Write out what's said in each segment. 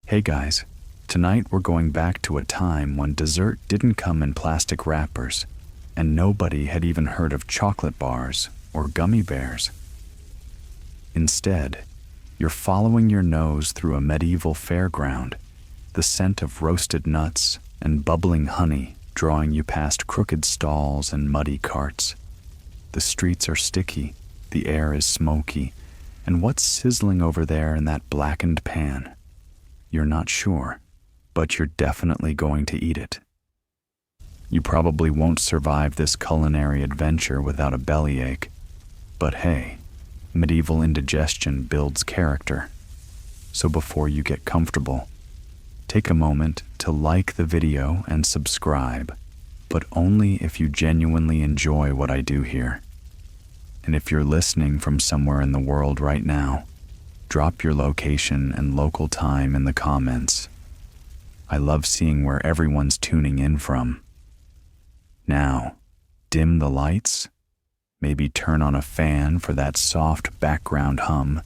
Hey guys, tonight we're going back to a time when dessert didn't come in plastic wrappers, and nobody had even heard of chocolate bars or gummy bears. Instead, you're following your nose through a medieval fairground, the scent of roasted nuts and bubbling honey drawing you past crooked stalls and muddy carts. The streets are sticky, the air is smoky, and what's sizzling over there in that blackened pan? You're not sure, but you're definitely going to eat it. You probably won't survive this culinary adventure without a bellyache, but hey, medieval indigestion builds character. So before you get comfortable, take a moment to like the video and subscribe, but only if you genuinely enjoy what I do here. And if you're listening from somewhere in the world right now, drop your location and local time in the comments. I love seeing where everyone's tuning in from. Now, dim the lights, maybe turn on a fan for that soft background hum,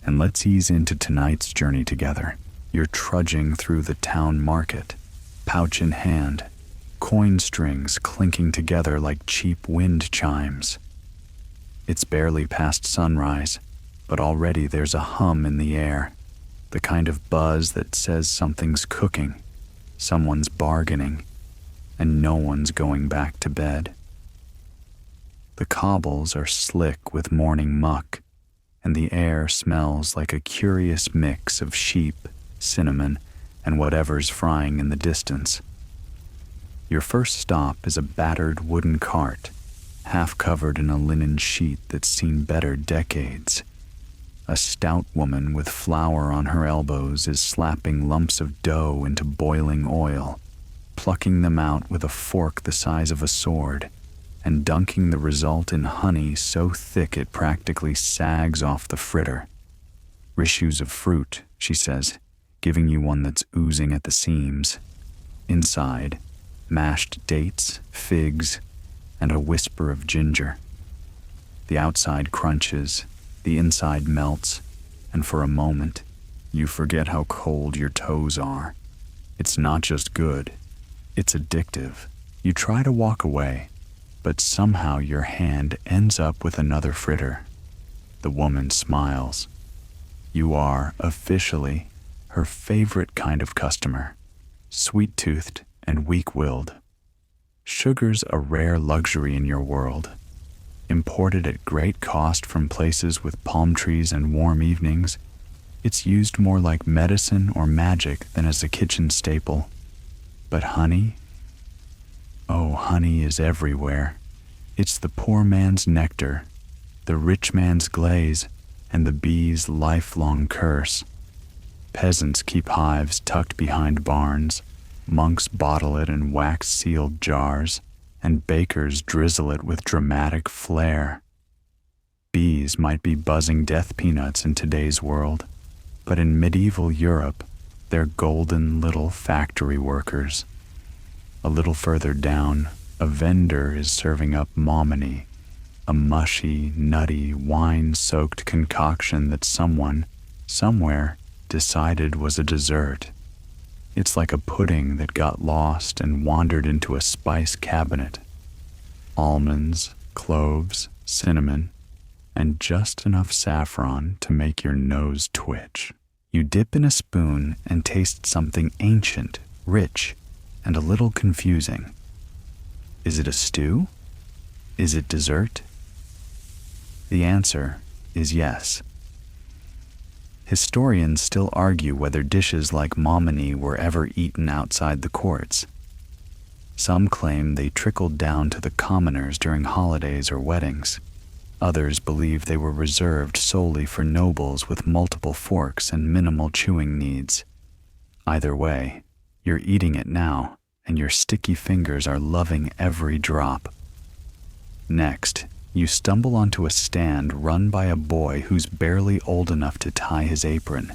and let's ease into tonight's journey together. You're trudging through the town market, pouch in hand, coin strings clinking together like cheap wind chimes. It's barely past sunrise, but already there's a hum in the air, the kind of buzz that says something's cooking, someone's bargaining, and no one's going back to bed. The cobbles are slick with morning muck, and the air smells like a curious mix of sheep, cinnamon, and whatever's frying in the distance. Your first stop is a battered wooden cart, half covered in a linen sheet that's seen better decades. A stout woman with flour on her elbows is slapping lumps of dough into boiling oil, plucking them out with a fork the size of a sword, and dunking the result in honey so thick it practically sags off the fritter. Reshaped of fruit, she says, giving you one that's oozing at the seams. Inside, mashed dates, figs, and a whisper of ginger. The outside crunches, the inside melts, and for a moment, you forget how cold your toes are. It's not just good, it's addictive. You try to walk away, but somehow your hand ends up with another fritter. The woman smiles. You are, officially, her favorite kind of customer, sweet-toothed and weak-willed. Sugar's a rare luxury in your world. Imported at great cost from places with palm trees and warm evenings, it's used more like medicine or magic than as a kitchen staple. But honey? Oh, honey is everywhere. It's the poor man's nectar, the rich man's glaze, and the bee's lifelong curse. Peasants keep hives tucked behind barns, monks bottle it in wax-sealed jars, and bakers drizzle it with dramatic flair. Bees might be buzzing death peanuts in today's world, but in medieval Europe, they're golden little factory workers. A little further down, a vendor is serving up mominy, a mushy, nutty, wine-soaked concoction that someone, somewhere, decided was a dessert. It's like a pudding that got lost and wandered into a spice cabinet. Almonds, cloves, cinnamon, and just enough saffron to make your nose twitch. You dip in a spoon and taste something ancient, rich, and a little confusing. Is it a stew? Is it dessert? The answer is yes. Historians still argue whether dishes like mominy were ever eaten outside the courts. Some claim they trickled down to the commoners during holidays or weddings. Others believe they were reserved solely for nobles with multiple forks and minimal chewing needs. Either way, you're eating it now, and your sticky fingers are loving every drop. Next, you stumble onto a stand run by a boy who's barely old enough to tie his apron.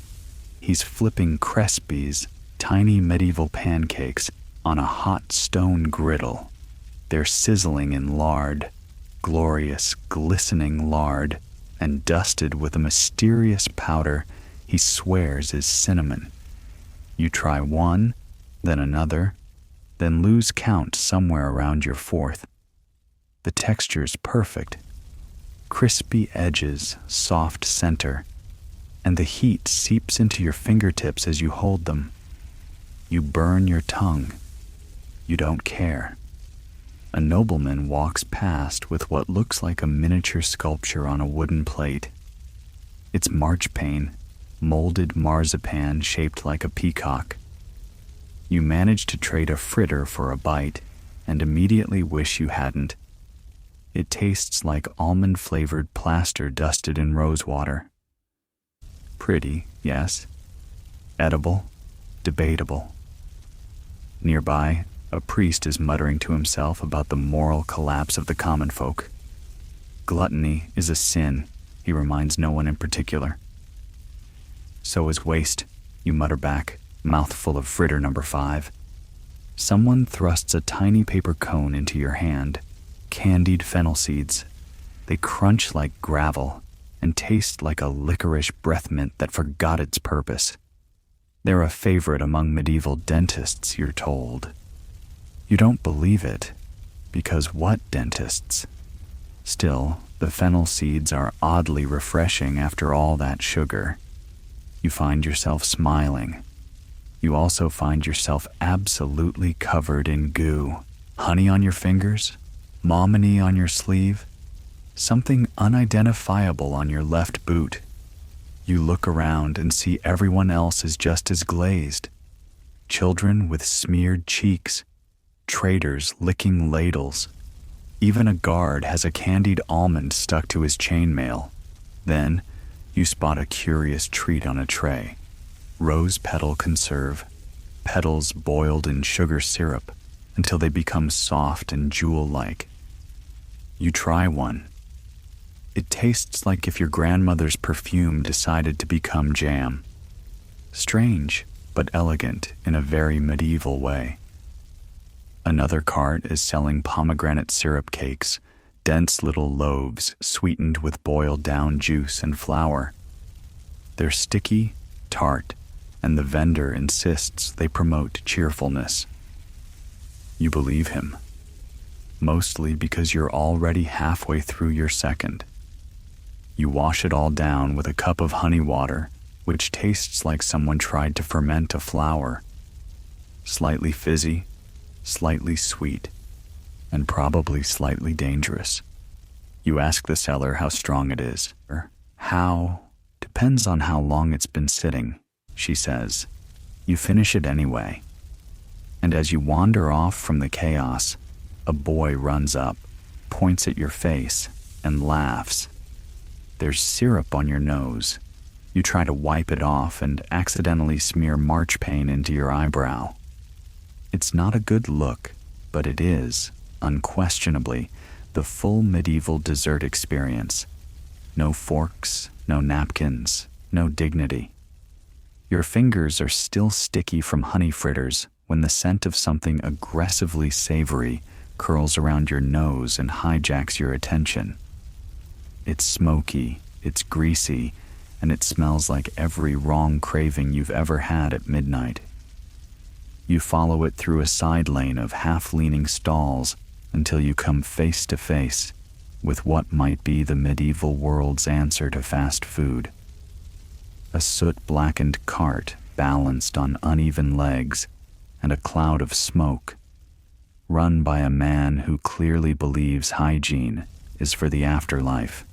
He's flipping crespies, tiny medieval pancakes, on a hot stone griddle. They're sizzling in lard, glorious, glistening lard, and dusted with a mysterious powder he swears is cinnamon. You try one, then another, then lose count somewhere around your fourth. The texture's perfect. Crispy edges, soft center, and the heat seeps into your fingertips as you hold them. You burn your tongue. You don't care. A nobleman walks past with what looks like a miniature sculpture on a wooden plate. It's marchpane, molded marzipan shaped like a peacock. You manage to trade a fritter for a bite and immediately wish you hadn't. It tastes like almond-flavored plaster dusted in rosewater. Pretty, yes. Edible, debatable. Nearby, a priest is muttering to himself about the moral collapse of the common folk. Gluttony is a sin, he reminds no one in particular. So is waste, you mutter back, mouthful of fritter number 5. Someone thrusts a tiny paper cone into your hand. Candied fennel seeds. They crunch like gravel and taste like a licorice breath mint that forgot its purpose. They're a favorite among medieval dentists, you're told. You don't believe it, because what dentists? Still, the fennel seeds are oddly refreshing after all that sugar. You find yourself smiling. You also find yourself absolutely covered in goo. Honey on your fingers? Mominy on your sleeve? Something unidentifiable on your left boot. You look around and see everyone else is just as glazed. Children with smeared cheeks. Traders licking ladles. Even a guard has a candied almond stuck to his chainmail. Then, you spot a curious treat on a tray. Rose petal conserve. Petals boiled in sugar syrup until they become soft and jewel-like. You try one. It tastes like if your grandmother's perfume decided to become jam. Strange, but elegant in a very medieval way. Another cart is selling pomegranate syrup cakes, dense little loaves sweetened with boiled down juice and flour. They're sticky, tart, and the vendor insists they promote cheerfulness. You believe him. Mostly because you're already halfway through your second. You wash it all down with a cup of honey water, which tastes like someone tried to ferment a flower. Slightly fizzy, slightly sweet, and probably slightly dangerous. You ask the seller how strong it is. How depends on how long it's been sitting, she says. You finish it anyway. And as you wander off from the chaos, a boy runs up, points at your face, and laughs. There's syrup on your nose. You try to wipe it off and accidentally smear marchpane into your eyebrow. It's not a good look, but it is, unquestionably, the full medieval dessert experience. No forks, no napkins, no dignity. Your fingers are still sticky from honey fritters when the scent of something aggressively savory curls around your nose and hijacks your attention. It's smoky, it's greasy, and it smells like every wrong craving you've ever had at midnight. You follow it through a side lane of half-leaning stalls until you come face to face with what might be the medieval world's answer to fast food. A soot-blackened cart balanced on uneven legs and a cloud of smoke, run by a man who clearly believes hygiene is for the afterlife.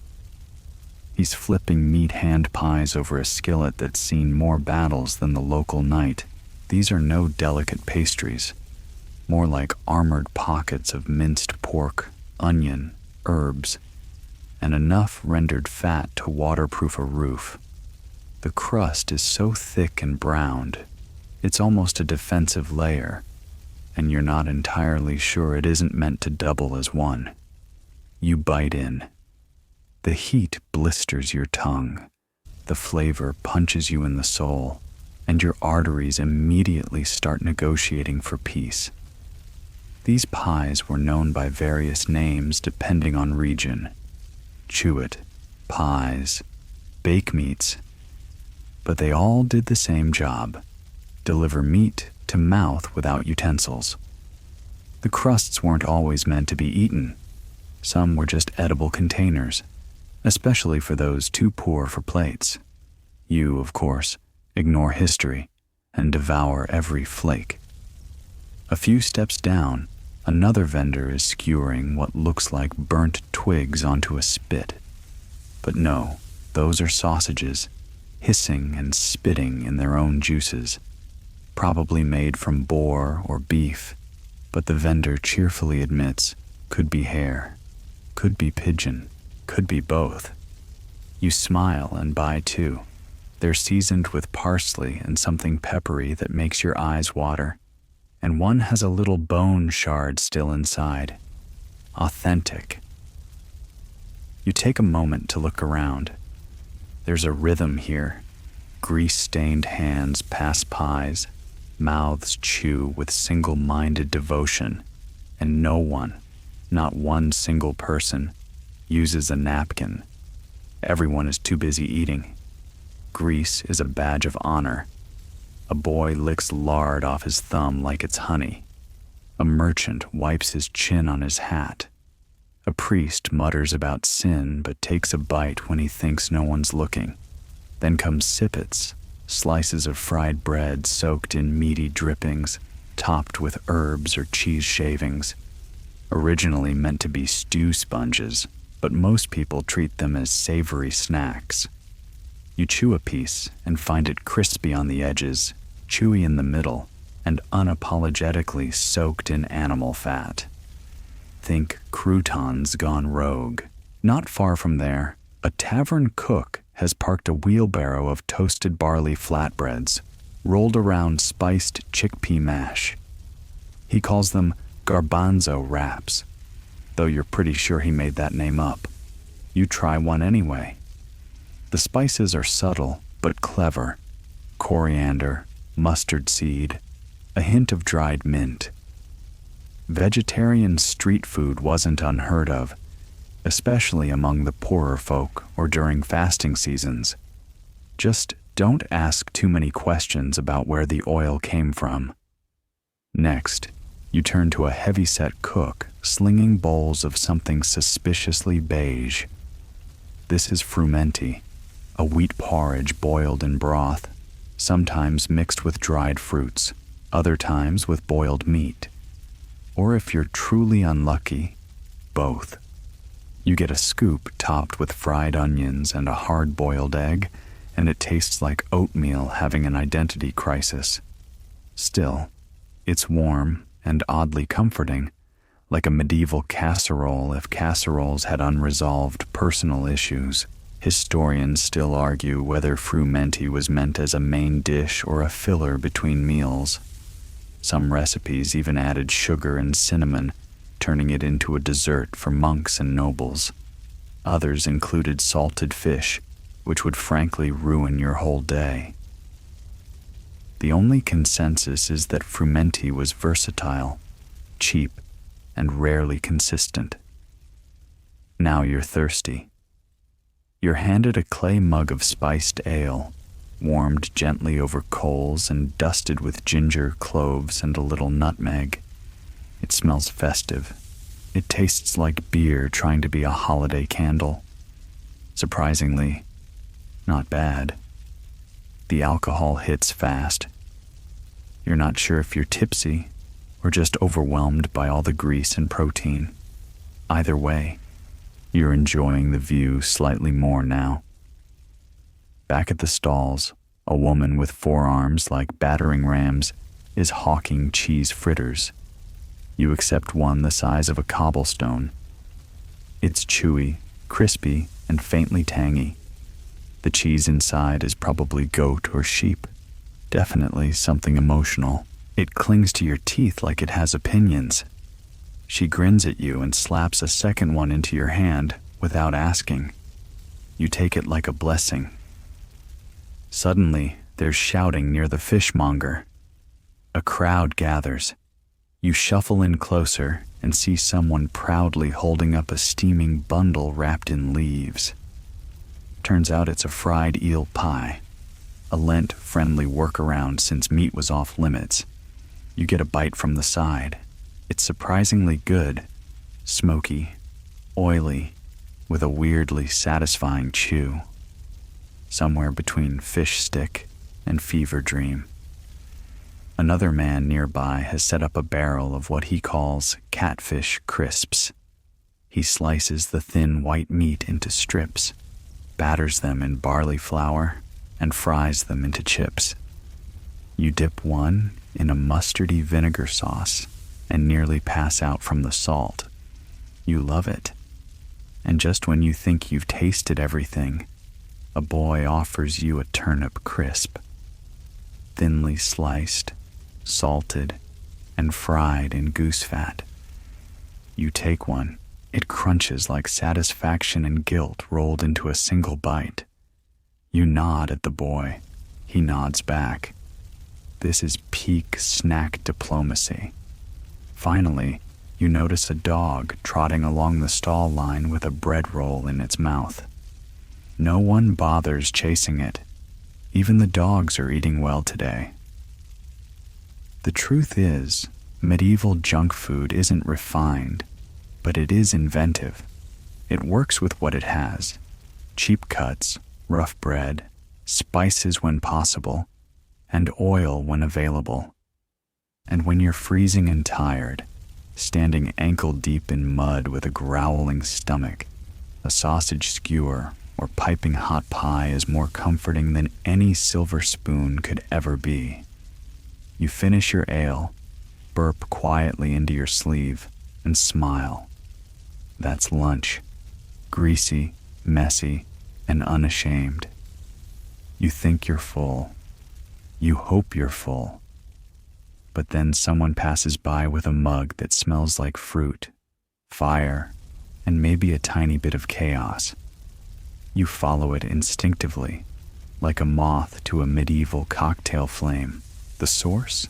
He's flipping meat hand pies over a skillet that's seen more battles than the local knight. These are no delicate pastries, more like armored pockets of minced pork, onion, herbs, and enough rendered fat to waterproof a roof. The crust is so thick and browned, it's almost a defensive layer, and you're not entirely sure it isn't meant to double as one. You bite in. The heat blisters your tongue. The flavor punches you in the soul, and your arteries immediately start negotiating for peace. These pies were known by various names depending on region. Chewit, pies, bake meats, but they all did the same job. deliver meat to mouth without utensils. The crusts weren't always meant to be eaten. Some were just edible containers, especially for those too poor for plates. You, of course, ignore history and devour every flake. A few steps down, another vendor is skewering what looks like burnt twigs onto a spit. But no, those are sausages, hissing and spitting in their own juices, probably made from boar or beef, but the vendor cheerfully admits could be hare, could be pigeon, could be both. You smile and buy two. They're seasoned with parsley and something peppery that makes your eyes water, and one has a little bone shard still inside. Authentic. You take a moment to look around. There's a rhythm here. Grease-stained hands pass pies, mouths chew with single-minded devotion, and no one, not one single person, uses a napkin. Everyone is too busy eating. Grease is a badge of honor. A boy licks lard off his thumb like it's honey. A merchant wipes his chin on his hat. A priest mutters about sin but takes a bite when he thinks no one's looking. Then come sippets, slices of fried bread soaked in meaty drippings, topped with herbs or cheese shavings. Originally meant to be stew sponges, but most people treat them as savory snacks. You chew a piece and find it crispy on the edges, chewy in the middle, and unapologetically soaked in animal fat. Think croutons gone rogue. Not far from there, a tavern cook has parked a wheelbarrow of toasted barley flatbreads, rolled around spiced chickpea mash. He calls them garbanzo wraps, though you're pretty sure he made that name up. You try one anyway. The spices are subtle but clever. Coriander, mustard seed, a hint of dried mint. Vegetarian street food wasn't unheard of, especially among the poorer folk or during fasting seasons. Just don't ask too many questions about where the oil came from. Next, you turn to a heavy-set cook slinging bowls of something suspiciously beige. This is frumenti, a wheat porridge boiled in broth, sometimes mixed with dried fruits, other times with boiled meat. Or if you're truly unlucky, both. You get a scoop topped with fried onions and a hard-boiled egg, and it tastes like oatmeal having an identity crisis. Still, it's warm and oddly comforting, like a medieval casserole if casseroles had unresolved personal issues. Historians still argue whether frumenti was meant as a main dish or a filler between meals. Some recipes even added sugar and cinnamon, turning it into a dessert for monks and nobles. Others included salted fish, which would frankly ruin your whole day. The only consensus is that frumenti was versatile, cheap, and rarely consistent. Now you're thirsty. You're handed a clay mug of spiced ale, warmed gently over coals and dusted with ginger, cloves, and a little nutmeg. It smells festive. It tastes like beer trying to be a holiday candle. Surprisingly, not bad. The alcohol hits fast. You're not sure if you're tipsy or just overwhelmed by all the grease and protein. Either way, you're enjoying the view slightly more now. Back at the stalls, a woman with forearms like battering rams is hawking cheese fritters. You accept one the size of a cobblestone. It's chewy, crispy, and faintly tangy. The cheese inside is probably goat or sheep. Definitely something emotional. It clings to your teeth like it has opinions. She grins at you and slaps a second one into your hand without asking. You take it like a blessing. Suddenly, there's shouting near the fishmonger. A crowd gathers. You shuffle in closer and see someone proudly holding up a steaming bundle wrapped in leaves. Turns out it's a fried eel pie. a Lent-friendly workaround since meat was off limits. You get a bite from the side. It's surprisingly good, smoky, oily, with a weirdly satisfying chew. Somewhere between fish stick and fever dream. Another man nearby has set up a barrel of what he calls catfish crisps. He slices the thin white meat into strips, batters them in barley flour, and fries them into chips. You dip one in a mustardy vinegar sauce and nearly pass out from the salt. You love it. And just when you think you've tasted everything, a boy offers you a turnip crisp, thinly sliced, salted, and fried in goose fat. You take one. It crunches like satisfaction and guilt rolled into a single bite. You nod at the boy. He nods back. This is peak snack diplomacy. Finally, you notice a dog trotting along the stall line with a bread roll in its mouth. No one bothers chasing it. Even the dogs are eating well today. The truth is, medieval junk food isn't refined, but it is inventive. It works with what it has: cheap cuts, rough bread, spices when possible, and oil when available. And when you're freezing and tired, standing ankle-deep in mud with a growling stomach, a sausage skewer or piping hot pie is more comforting than any silver spoon could ever be. You finish your ale, burp quietly into your sleeve, and smile. That's lunch. Greasy, messy, and unashamed. You think you're full. You hope you're full. But then someone passes by with a mug that smells like fruit, fire, and maybe a tiny bit of chaos. You follow it instinctively, like a moth to a medieval cocktail flame. The source?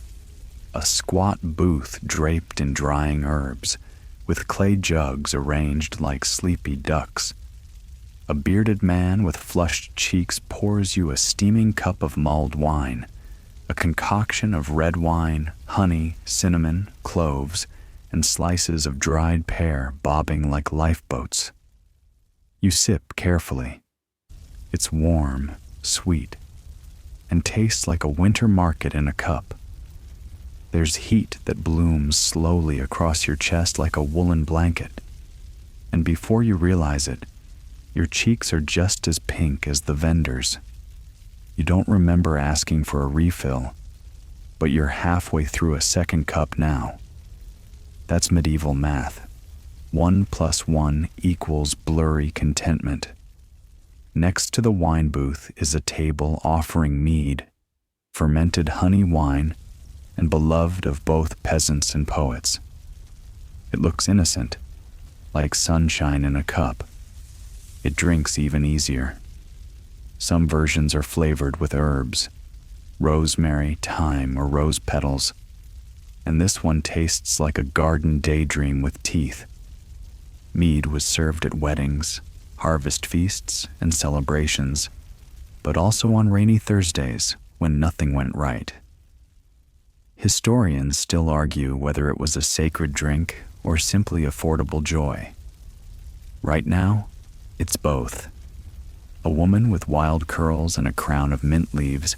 A squat booth draped in drying herbs, with clay jugs arranged like sleepy ducks. A bearded man with flushed cheeks pours you a steaming cup of mulled wine, a concoction of red wine, honey, cinnamon, cloves, and slices of dried pear bobbing like lifeboats. You sip carefully. It's warm, sweet, and tastes like a winter market in a cup. There's heat that blooms slowly across your chest like a woolen blanket, and before you realize it, your cheeks are just as pink as the vendors. You don't remember asking for a refill, but you're halfway through a second cup now. That's medieval math. 1 + 1 = blurry contentment. Next to the wine booth is a table offering mead, fermented honey wine, and beloved of both peasants and poets. It looks innocent, like sunshine in a cup. It drinks even easier. Some versions are flavored with herbs, rosemary, thyme, or rose petals, and this one tastes like a garden daydream with teeth. Mead was served at weddings, harvest feasts, and celebrations, but also on rainy Thursdays when nothing went right. Historians still argue whether it was a sacred drink or simply affordable joy. Right now, it's both. A woman with wild curls and a crown of mint leaves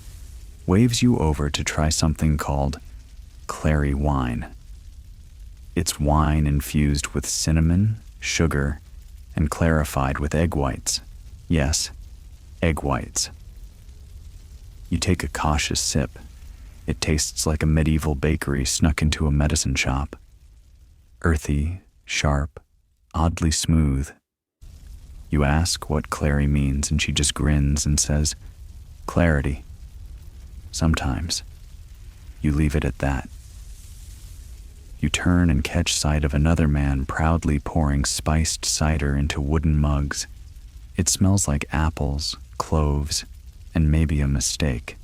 waves you over to try something called clary wine. It's wine infused with cinnamon, sugar, and clarified with egg whites. Yes, egg whites. You take a cautious sip. It tastes like a medieval bakery snuck into a medicine shop. Earthy, sharp, oddly smooth. You ask what clary means and she just grins and says, clarity. Sometimes. You leave it at that. You turn and catch sight of another man proudly pouring spiced cider into wooden mugs. It smells like apples, cloves, and maybe a mistake.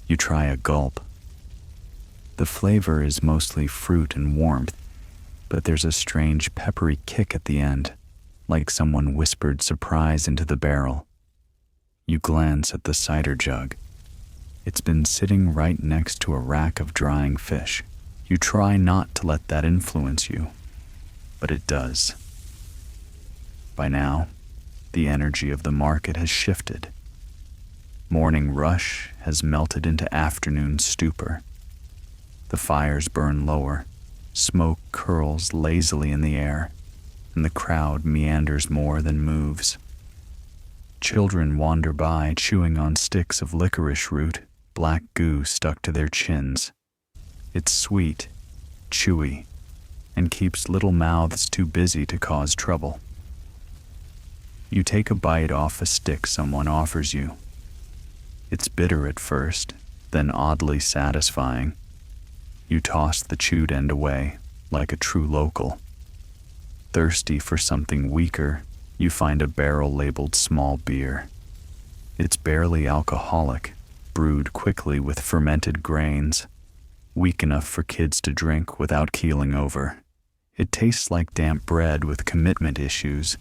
You try a gulp. The flavor is mostly fruit and warmth, but there's a strange peppery kick at the end, like someone whispered surprise into the barrel. You glance at the cider jug. It's been sitting right next to a rack of drying fish. You try not to let that influence you, but it does. By now, the energy of the market has shifted. Morning rush has melted into afternoon stupor. The fires burn lower, smoke curls lazily in the air, and the crowd meanders more than moves. Children wander by chewing on sticks of licorice root, black goo stuck to their chins. It's sweet, chewy, and keeps little mouths too busy to cause trouble. You take a bite off a stick someone offers you. It's bitter at first, then oddly satisfying. You toss the chewed end away, like a true local. Thirsty for something weaker, you find a barrel-labeled small beer. It's barely alcoholic, brewed quickly with fermented grains, weak enough for kids to drink without keeling over. It tastes like damp bread with commitment issues,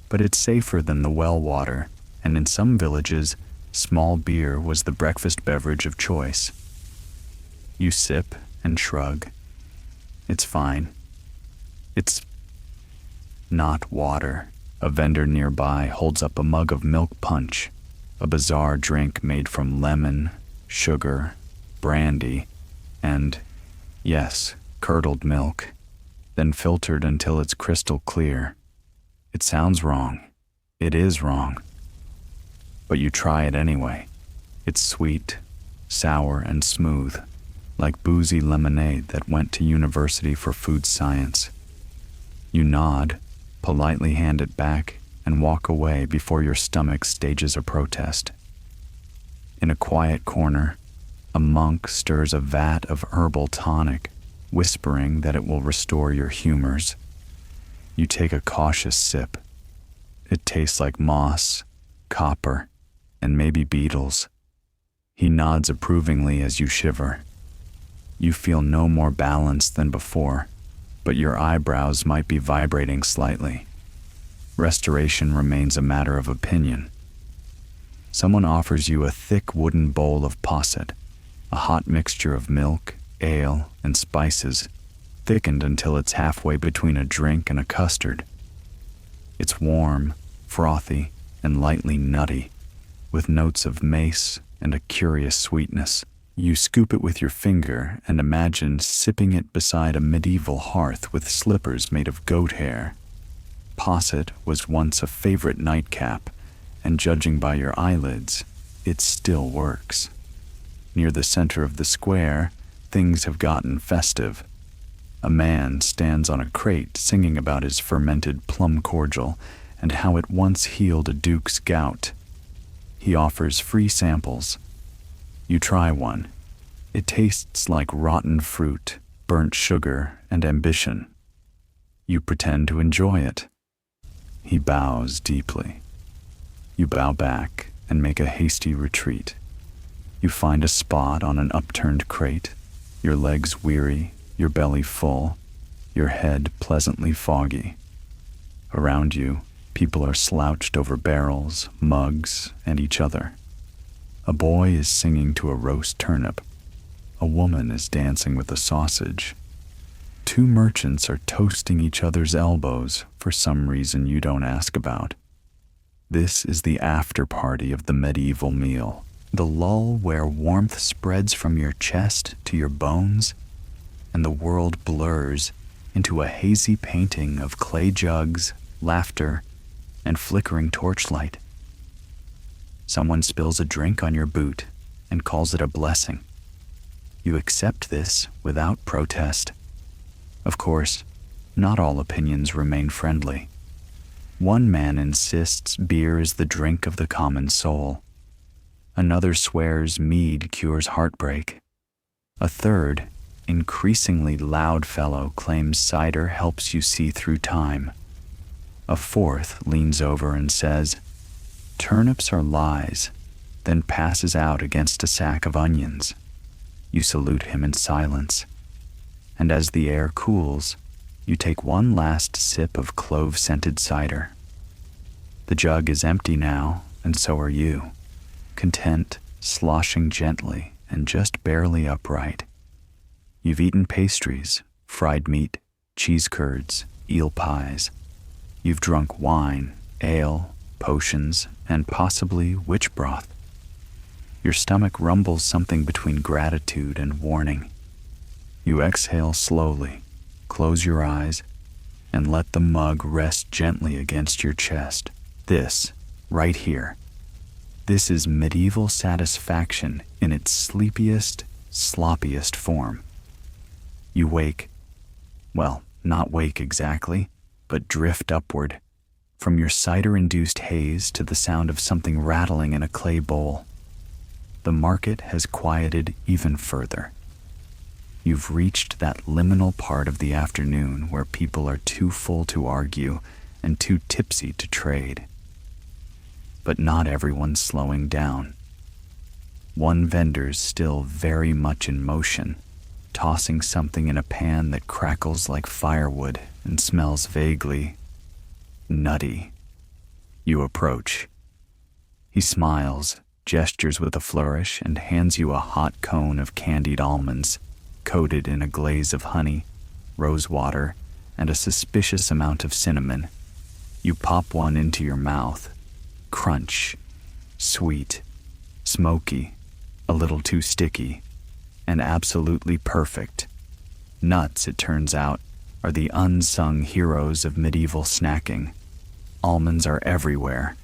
but it's safer than the well water, and in some villages, small beer was the breakfast beverage of choice. You sip and shrug. It's fine. It's not water. A vendor nearby holds up a mug of milk punch, a bizarre drink made from lemon, sugar, brandy, and, yes, curdled milk, then filtered until it's crystal clear. It sounds wrong. It is wrong. But you try it anyway. It's sweet, sour, and smooth, like boozy lemonade that went to university for food science. You nod, politely hand it back, and walk away before your stomach stages a protest. In a quiet corner, a monk stirs a vat of herbal tonic, whispering that it will restore your humors. You take a cautious sip. It tastes like moss, copper, and maybe beetles. He nods approvingly as you shiver. You feel no more balanced than before, but your eyebrows might be vibrating slightly. Restoration remains a matter of opinion. Someone offers you a thick wooden bowl of posset, a hot mixture of milk, ale, and spices, thickened until it's halfway between a drink and a custard. It's warm, frothy, and lightly nutty, with notes of mace and a curious sweetness. You scoop it with your finger and imagine sipping it beside a medieval hearth with slippers made of goat hair. Posset was once a favorite nightcap, and judging by your eyelids, it still works. Near the center of the square, things have gotten festive. A man stands on a crate singing about his fermented plum cordial and how it once healed a duke's gout. He offers free samples. You try one. It tastes like rotten fruit, burnt sugar, and ambition. You pretend to enjoy it. He bows deeply. You bow back and make a hasty retreat. You find a spot on an upturned crate, your legs weary, your belly full, your head pleasantly foggy. Around you, people are slouched over barrels, mugs, and each other. A boy is singing to a roast turnip. A woman is dancing with a sausage. Two merchants are toasting each other's elbows for some reason you don't ask about. This is the after party of the medieval meal, the lull where warmth spreads from your chest to your bones, and the world blurs into a hazy painting of clay jugs, laughter, and flickering torchlight. Someone spills a drink on your boot and calls it a blessing. You accept this without protest. Of course, not all opinions remain friendly. One man insists beer is the drink of the common soul. Another swears mead cures heartbreak. A third, increasingly loud fellow claims cider helps you see through time. A fourth leans over and says, "Turnips are lies," then passes out against a sack of onions. You salute him in silence, and as the air cools, you take one last sip of clove-scented cider. The jug is empty now, and so are you, content, sloshing gently and just barely upright. You've eaten pastries, fried meat, cheese curds, eel pies. You've drunk wine, ale, potions, and possibly witch broth. Your stomach rumbles something between gratitude and warning. You exhale slowly, close your eyes, and let the mug rest gently against your chest. This, right here, this is medieval satisfaction in its sleepiest, sloppiest form. You wake, well, not wake exactly, but drift upward, from your cider-induced haze to the sound of something rattling in a clay bowl. The market has quieted even further. You've reached that liminal part of the afternoon where people are too full to argue and too tipsy to trade. But not everyone's slowing down. One vendor's still very much in motion, tossing something in a pan that crackles like firewood and smells vaguely nutty. You approach. He smiles, gestures with a flourish, and hands you a hot cone of candied almonds, coated in a glaze of honey, rose water, and a suspicious amount of cinnamon. You pop one into your mouth. Crunch. Sweet. Smoky. A little too sticky. And absolutely perfect. Nuts, it turns out, are the unsung heroes of medieval snacking. Almonds are everywhere.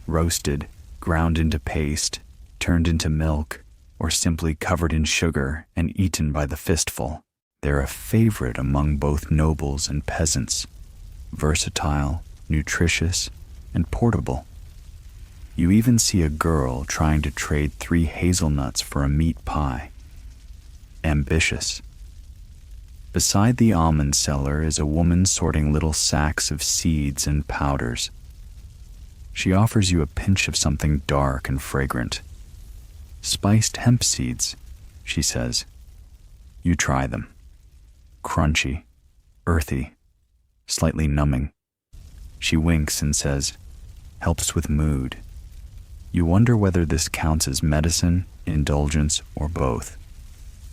Roasted, ground into paste, turned into milk, or simply covered in sugar and eaten by the fistful. They're a favorite among both nobles and peasants. Versatile, nutritious, and portable. You even see a girl trying to trade 3 hazelnuts for a meat pie. Ambitious. Beside the almond seller is a woman sorting little sacks of seeds and powders. She offers you a pinch of something dark and fragrant. Spiced hemp seeds, she says. You try them. Crunchy, earthy, slightly numbing. She winks and says, helps with mood. You wonder whether this counts as medicine, indulgence, or both.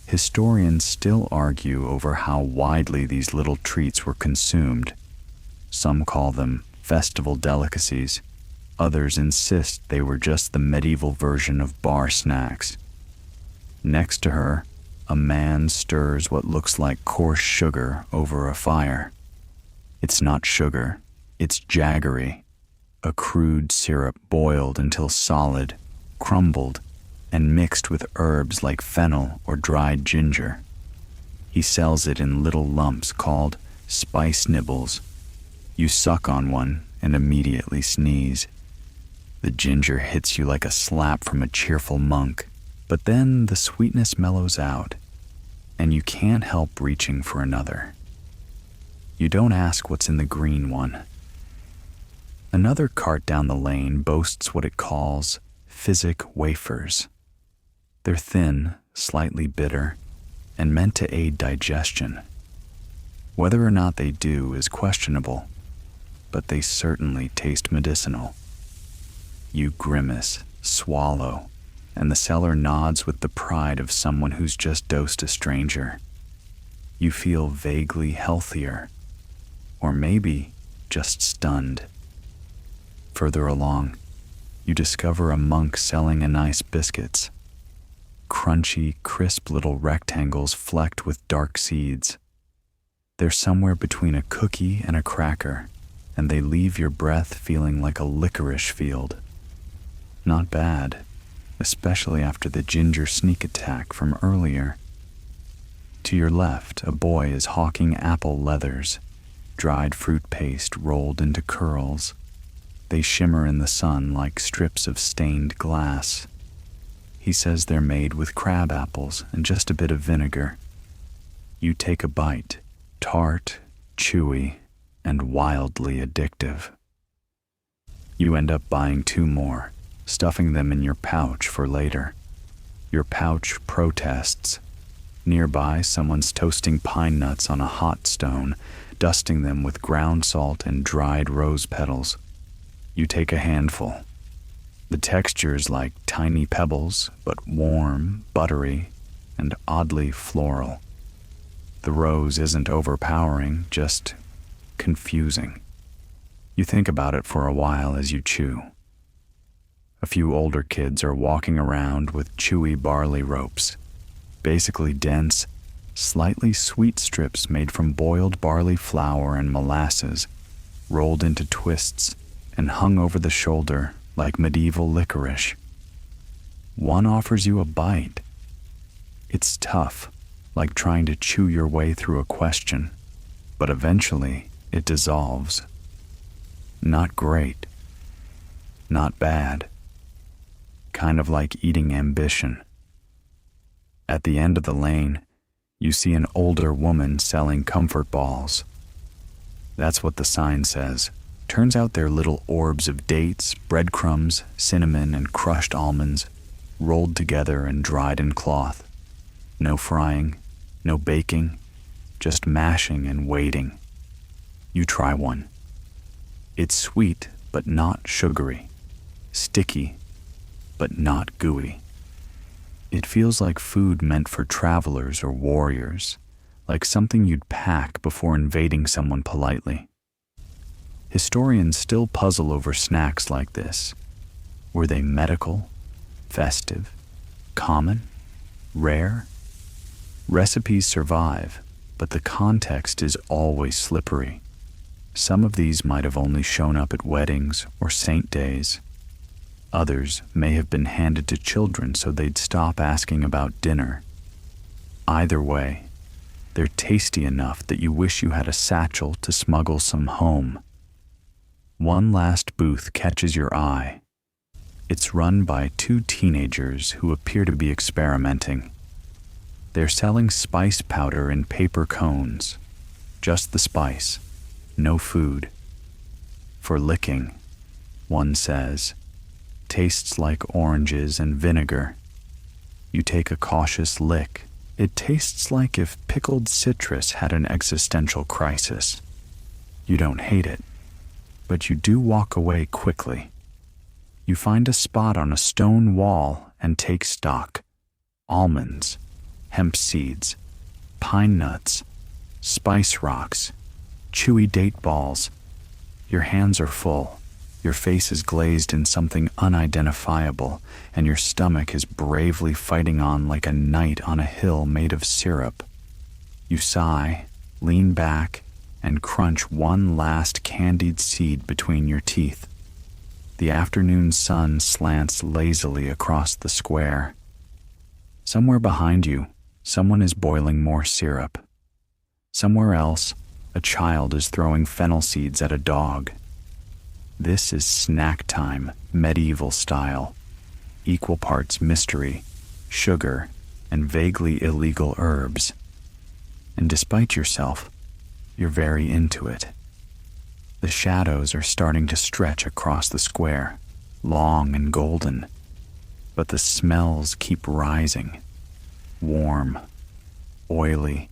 Historians still argue over how widely these little treats were consumed. Some call them festival delicacies. Others insist they were just the medieval version of bar snacks. Next to her, a man stirs what looks like coarse sugar over a fire. It's not sugar, it's jaggery, a crude syrup boiled until solid, crumbled, and mixed with herbs like fennel or dried ginger. He sells it in little lumps called spice nibbles. You suck on one and immediately sneeze. The ginger hits you like a slap from a cheerful monk, but then the sweetness mellows out, and you can't help reaching for another. You don't ask what's in the green one. Another cart down the lane boasts what it calls physic wafers. They're thin, slightly bitter, and meant to aid digestion. Whether or not they do is questionable, but they certainly taste medicinal. You grimace, swallow, and the seller nods with the pride of someone who's just dosed a stranger. You feel vaguely healthier, or maybe just stunned. Further along, you discover a monk selling nice biscuits. Crunchy, crisp little rectangles flecked with dark seeds. They're somewhere between a cookie and a cracker, and they leave your breath feeling like a licorice field. Not bad, especially after the ginger sneak attack from earlier. To your left, a boy is hawking apple leathers, dried fruit paste rolled into curls. They shimmer in the sun like strips of stained glass. He says they're made with crab apples and just a bit of vinegar. You take a bite, tart, chewy, and wildly addictive. You end up buying 2 more, stuffing them in your pouch for later. Your pouch protests. Nearby, someone's toasting pine nuts on a hot stone, dusting them with ground salt and dried rose petals. You take a handful. The texture's like tiny pebbles, but warm, buttery, and oddly floral. The rose isn't overpowering, just confusing. You think about it for a while as you chew. A few older kids are walking around with chewy barley ropes, basically dense, slightly sweet strips made from boiled barley flour and molasses, rolled into twists and hung over the shoulder like medieval licorice. One offers you a bite. It's tough, like trying to chew your way through a question, but eventually it dissolves. Not great. Not bad. Kind of like eating ambition. At the end of the lane, you see an older woman selling comfort balls. That's what the sign says. Turns out they're little orbs of dates, breadcrumbs, cinnamon, and crushed almonds, rolled together and dried in cloth. No frying, no baking, just mashing and waiting. You try one. It's sweet, but not sugary. Sticky, but not gooey. It feels like food meant for travelers or warriors, like something you'd pack before invading someone politely. Historians still puzzle over snacks like this. Were they medical, festive, common, rare? Recipes survive, but the context is always slippery. Some of these might have only shown up at weddings or saint days. Others may have been handed to children so they'd stop asking about dinner. Either way, they're tasty enough that you wish you had a satchel to smuggle some home. One last booth catches your eye. It's run by two teenagers who appear to be experimenting. They're selling spice powder in paper cones. Just the spice, no food. For licking, one says. Tastes like oranges and vinegar. You take a cautious lick. It tastes like if pickled citrus had an existential crisis. You don't hate it, but you do walk away quickly. You find a spot on a stone wall and take stock. Almonds, hemp seeds, pine nuts, spice rocks, chewy date balls. Your hands are full. Your face is glazed in something unidentifiable, and your stomach is bravely fighting on like a knight on a hill made of syrup. You sigh, lean back, and crunch one last candied seed between your teeth. The afternoon sun slants lazily across the square. Somewhere behind you, someone is boiling more syrup. Somewhere else, a child is throwing fennel seeds at a dog. This is snack time, medieval style. Equal parts mystery, sugar, and vaguely illegal herbs. And despite yourself, you're very into it. The shadows are starting to stretch across the square, long and golden, but the smells keep rising. Warm, oily,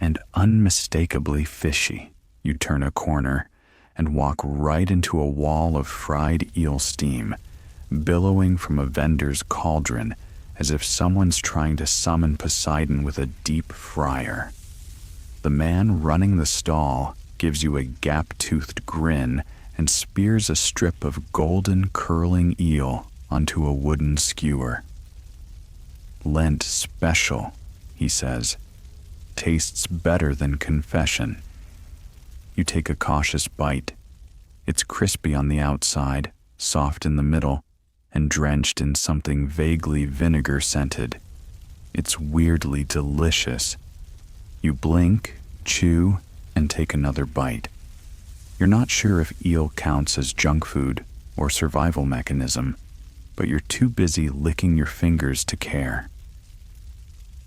and unmistakably fishy. You turn a corner and walk right into a wall of fried eel steam, billowing from a vendor's cauldron as if someone's trying to summon Poseidon with a deep fryer. The man running the stall gives you a gap-toothed grin and spears a strip of golden curling eel onto a wooden skewer. Lent special, he says. Tastes better than confession. You take a cautious bite. It's crispy on the outside, soft in the middle, and drenched in something vaguely vinegar-scented. It's weirdly delicious. You blink, chew, and take another bite. You're not sure if eel counts as junk food or survival mechanism, but you're too busy licking your fingers to care.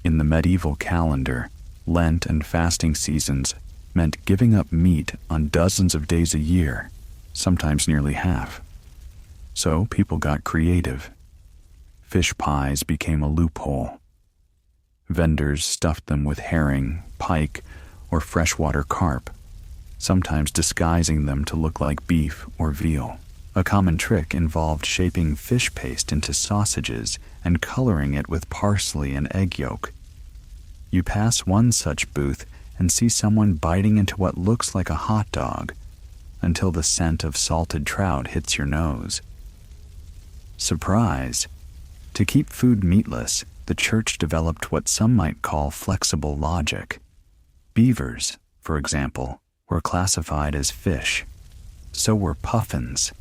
In the medieval calendar, Lent and fasting seasons meant giving up meat on dozens of days a year, sometimes nearly half. So people got creative. Fish pies became a loophole. Vendors stuffed them with herring, pike, or freshwater carp, sometimes disguising them to look like beef or veal, A common trick involved shaping fish paste into sausages and coloring it with parsley and egg yolk. You pass one such booth and see someone biting into what looks like a hot dog until the scent of salted trout hits your nose. Surprise! To keep food meatless, the church developed what some might call flexible logic. Beavers, for example, were classified as fish. So were puffins.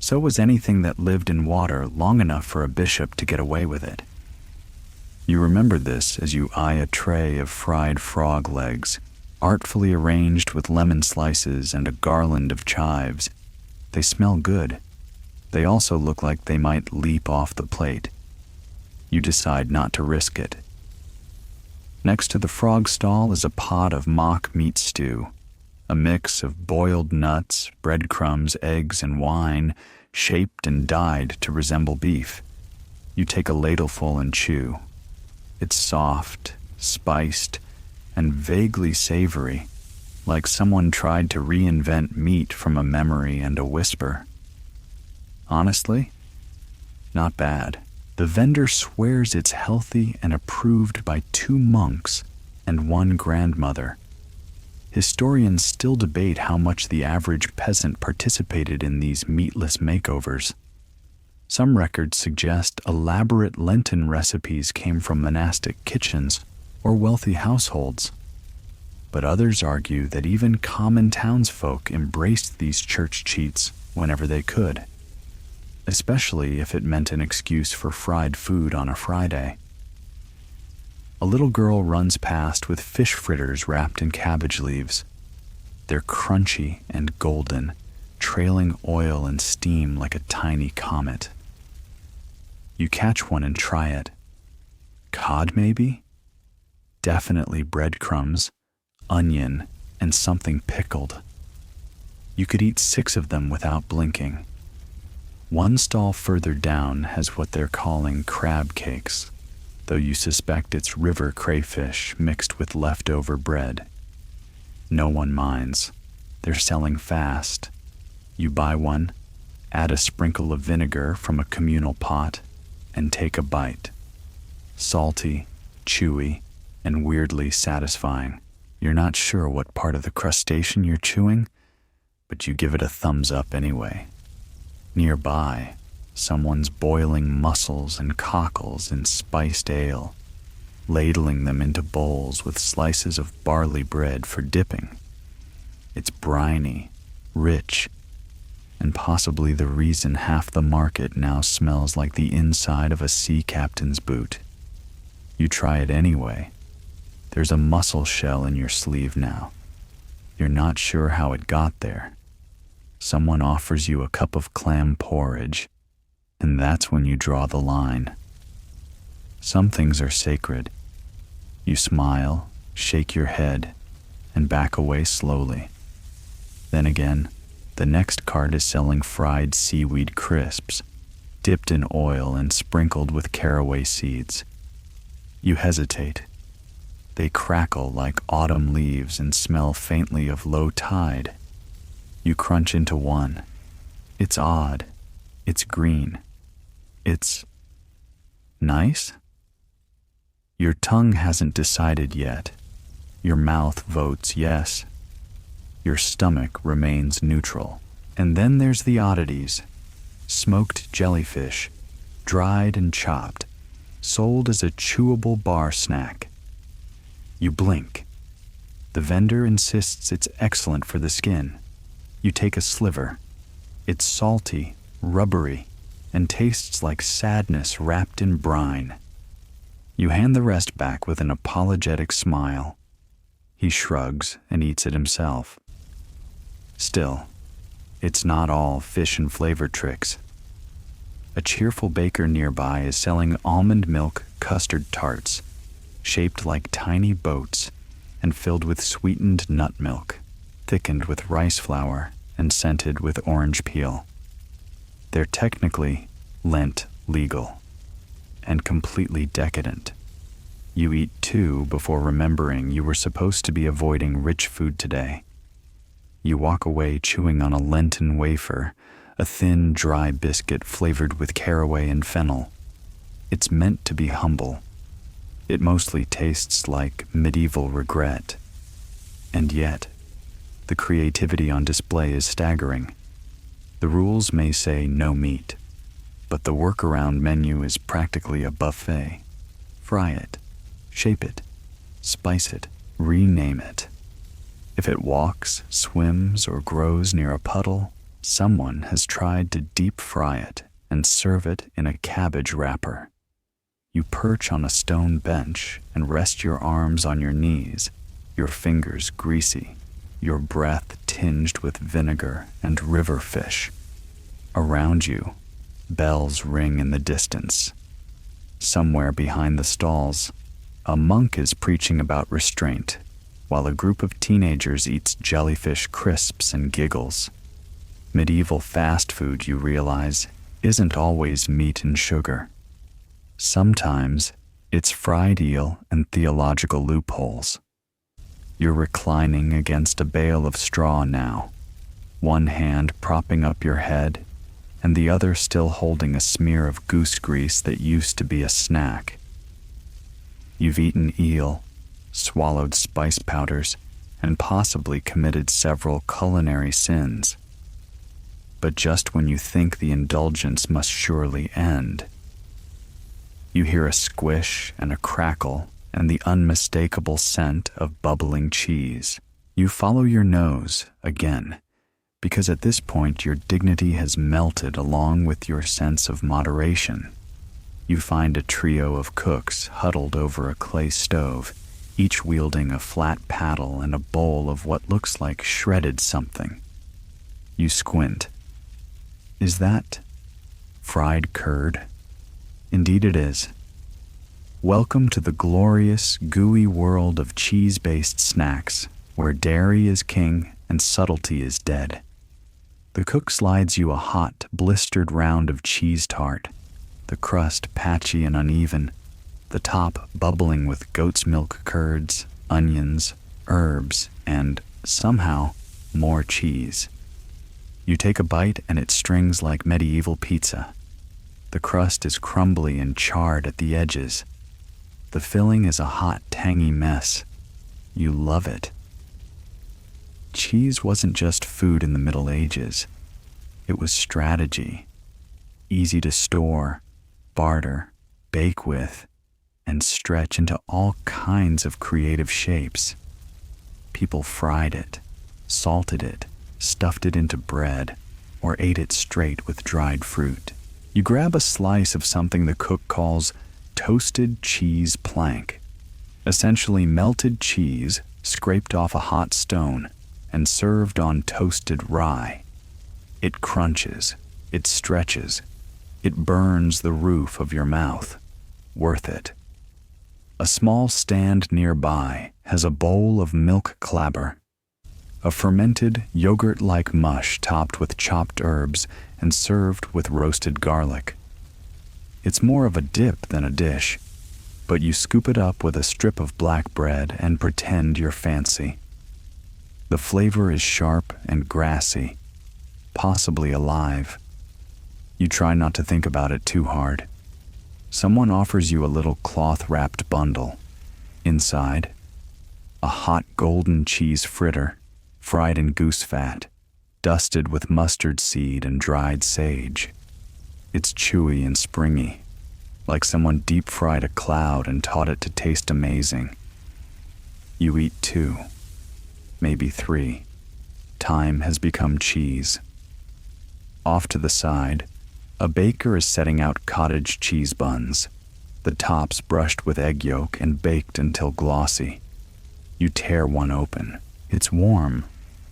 So was anything that lived in water long enough for a bishop to get away with it. You remember this as you eye a tray of fried frog legs, artfully arranged with lemon slices and a garland of chives. They smell good. They also look like they might leap off the plate. You decide not to risk it. Next to the frog stall is a pot of mock meat stew, a mix of boiled nuts, breadcrumbs, eggs, and wine, shaped and dyed to resemble beef. You take a ladleful and chew. It's soft, spiced, and vaguely savory, like someone tried to reinvent meat from a memory and a whisper. Honestly, not bad. The vendor swears it's healthy and approved by 2 monks and 1 grandmother. Historians still debate how much the average peasant participated in these meatless makeovers. Some records suggest elaborate Lenten recipes came from monastic kitchens or wealthy households. But others argue that even common townsfolk embraced these church cheats whenever they could, especially if it meant an excuse for fried food on a Friday. A little girl runs past with fish fritters wrapped in cabbage leaves. They're crunchy and golden, trailing oil and steam like a tiny comet. You catch one and try it. Cod, maybe? Definitely breadcrumbs, onion, and something pickled. You could eat 6 of them without blinking. One stall further down has what they're calling crab cakes, though you suspect it's river crayfish mixed with leftover bread. No one minds. They're selling fast. You buy one, add a sprinkle of vinegar from a communal pot, and take a bite. Salty, chewy, and weirdly satisfying. You're not sure what part of the crustacean you're chewing, but you give it a thumbs up anyway. Nearby, someone's boiling mussels and cockles in spiced ale, ladling them into bowls with slices of barley bread for dipping. It's briny, rich, and possibly the reason half the market now smells like the inside of a sea captain's boot. You try it anyway. There's a mussel shell in your sleeve now. You're not sure how it got there. Someone offers you a cup of clam porridge, and that's when you draw the line. Some things are sacred. You smile, shake your head, and back away slowly. Then again, the next cart is selling fried seaweed crisps, dipped in oil and sprinkled with caraway seeds. You hesitate. They crackle like autumn leaves and smell faintly of low tide. You crunch into one. It's odd. It's green. It's nice? Your tongue hasn't decided yet. Your mouth votes yes. Your stomach remains neutral. And then there's the oddities. Smoked jellyfish, dried and chopped, sold as a chewable bar snack. You blink. The vendor insists it's excellent for the skin. You take a sliver. It's salty, rubbery, and tastes like sadness wrapped in brine. You hand the rest back with an apologetic smile. He shrugs and eats it himself. Still, it's not all fish and flavor tricks. A cheerful baker nearby is selling almond milk custard tarts, shaped like tiny boats and filled with sweetened nut milk, thickened with rice flour and scented with orange peel. They're technically Lent legal and completely decadent. You eat 2 before remembering you were supposed to be avoiding rich food today. You walk away chewing on a Lenten wafer, a thin, dry biscuit flavored with caraway and fennel. It's meant to be humble. It mostly tastes like medieval regret. And yet, the creativity on display is staggering. The rules may say no meat, but the workaround menu is practically a buffet. Fry it, shape it, spice it, rename it. If it walks, swims, or grows near a puddle, someone has tried to deep fry it and serve it in a cabbage wrapper. You perch on a stone bench and rest your arms on your knees, your fingers greasy, your breath tinged with vinegar and river fish. Around you, bells ring in the distance. Somewhere behind the stalls, a monk is preaching about restraint, while a group of teenagers eats jellyfish crisps and giggles. Medieval fast food, you realize, isn't always meat and sugar. Sometimes it's fried eel and theological loopholes. You're reclining against a bale of straw now, one hand propping up your head, and the other still holding a smear of goose grease that used to be a snack. You've eaten eel, swallowed spice powders, and possibly committed several culinary sins. But just when you think the indulgence must surely end, you hear a squish and a crackle and the unmistakable scent of bubbling cheese. You follow your nose again, because at this point your dignity has melted along with your sense of moderation. You find a trio of cooks huddled over a clay stove, each wielding a flat paddle and a bowl of what looks like shredded something. You squint. Is that fried curd? Indeed it is. Welcome to the glorious, gooey world of cheese-based snacks, where dairy is king and subtlety is dead. The cook slides you a hot, blistered round of cheese tart, the crust patchy and uneven, the top bubbling with goat's milk curds, onions, herbs, and, somehow, more cheese. You take a bite and it strings like medieval pizza. The crust is crumbly and charred at the edges. The filling is a hot, tangy mess. You love it. Cheese wasn't just food in the Middle Ages. It was strategy. Easy to store, barter, bake with, and stretch into all kinds of creative shapes. People fried it, salted it, stuffed it into bread, or ate it straight with dried fruit. You grab a slice of something the cook calls toasted cheese plank, essentially melted cheese scraped off a hot stone and served on toasted rye. It crunches, it stretches, it burns the roof of your mouth. Worth it. A small stand nearby has a bowl of milk clabber, a fermented yogurt-like mush topped with chopped herbs and served with roasted garlic. It's more of a dip than a dish, but you scoop it up with a strip of black bread and pretend you're fancy. The flavor is sharp and grassy, possibly alive. You try not to think about it too hard. Someone offers you a little cloth-wrapped bundle. Inside, a hot golden cheese fritter, fried in goose fat, dusted with mustard seed and dried sage. It's chewy and springy, like someone deep-fried a cloud and taught it to taste amazing. You eat 2, maybe 3. Time has become cheese. Off to the side, a baker is setting out cottage cheese buns, the tops brushed with egg yolk and baked until glossy. You tear one open. It's warm,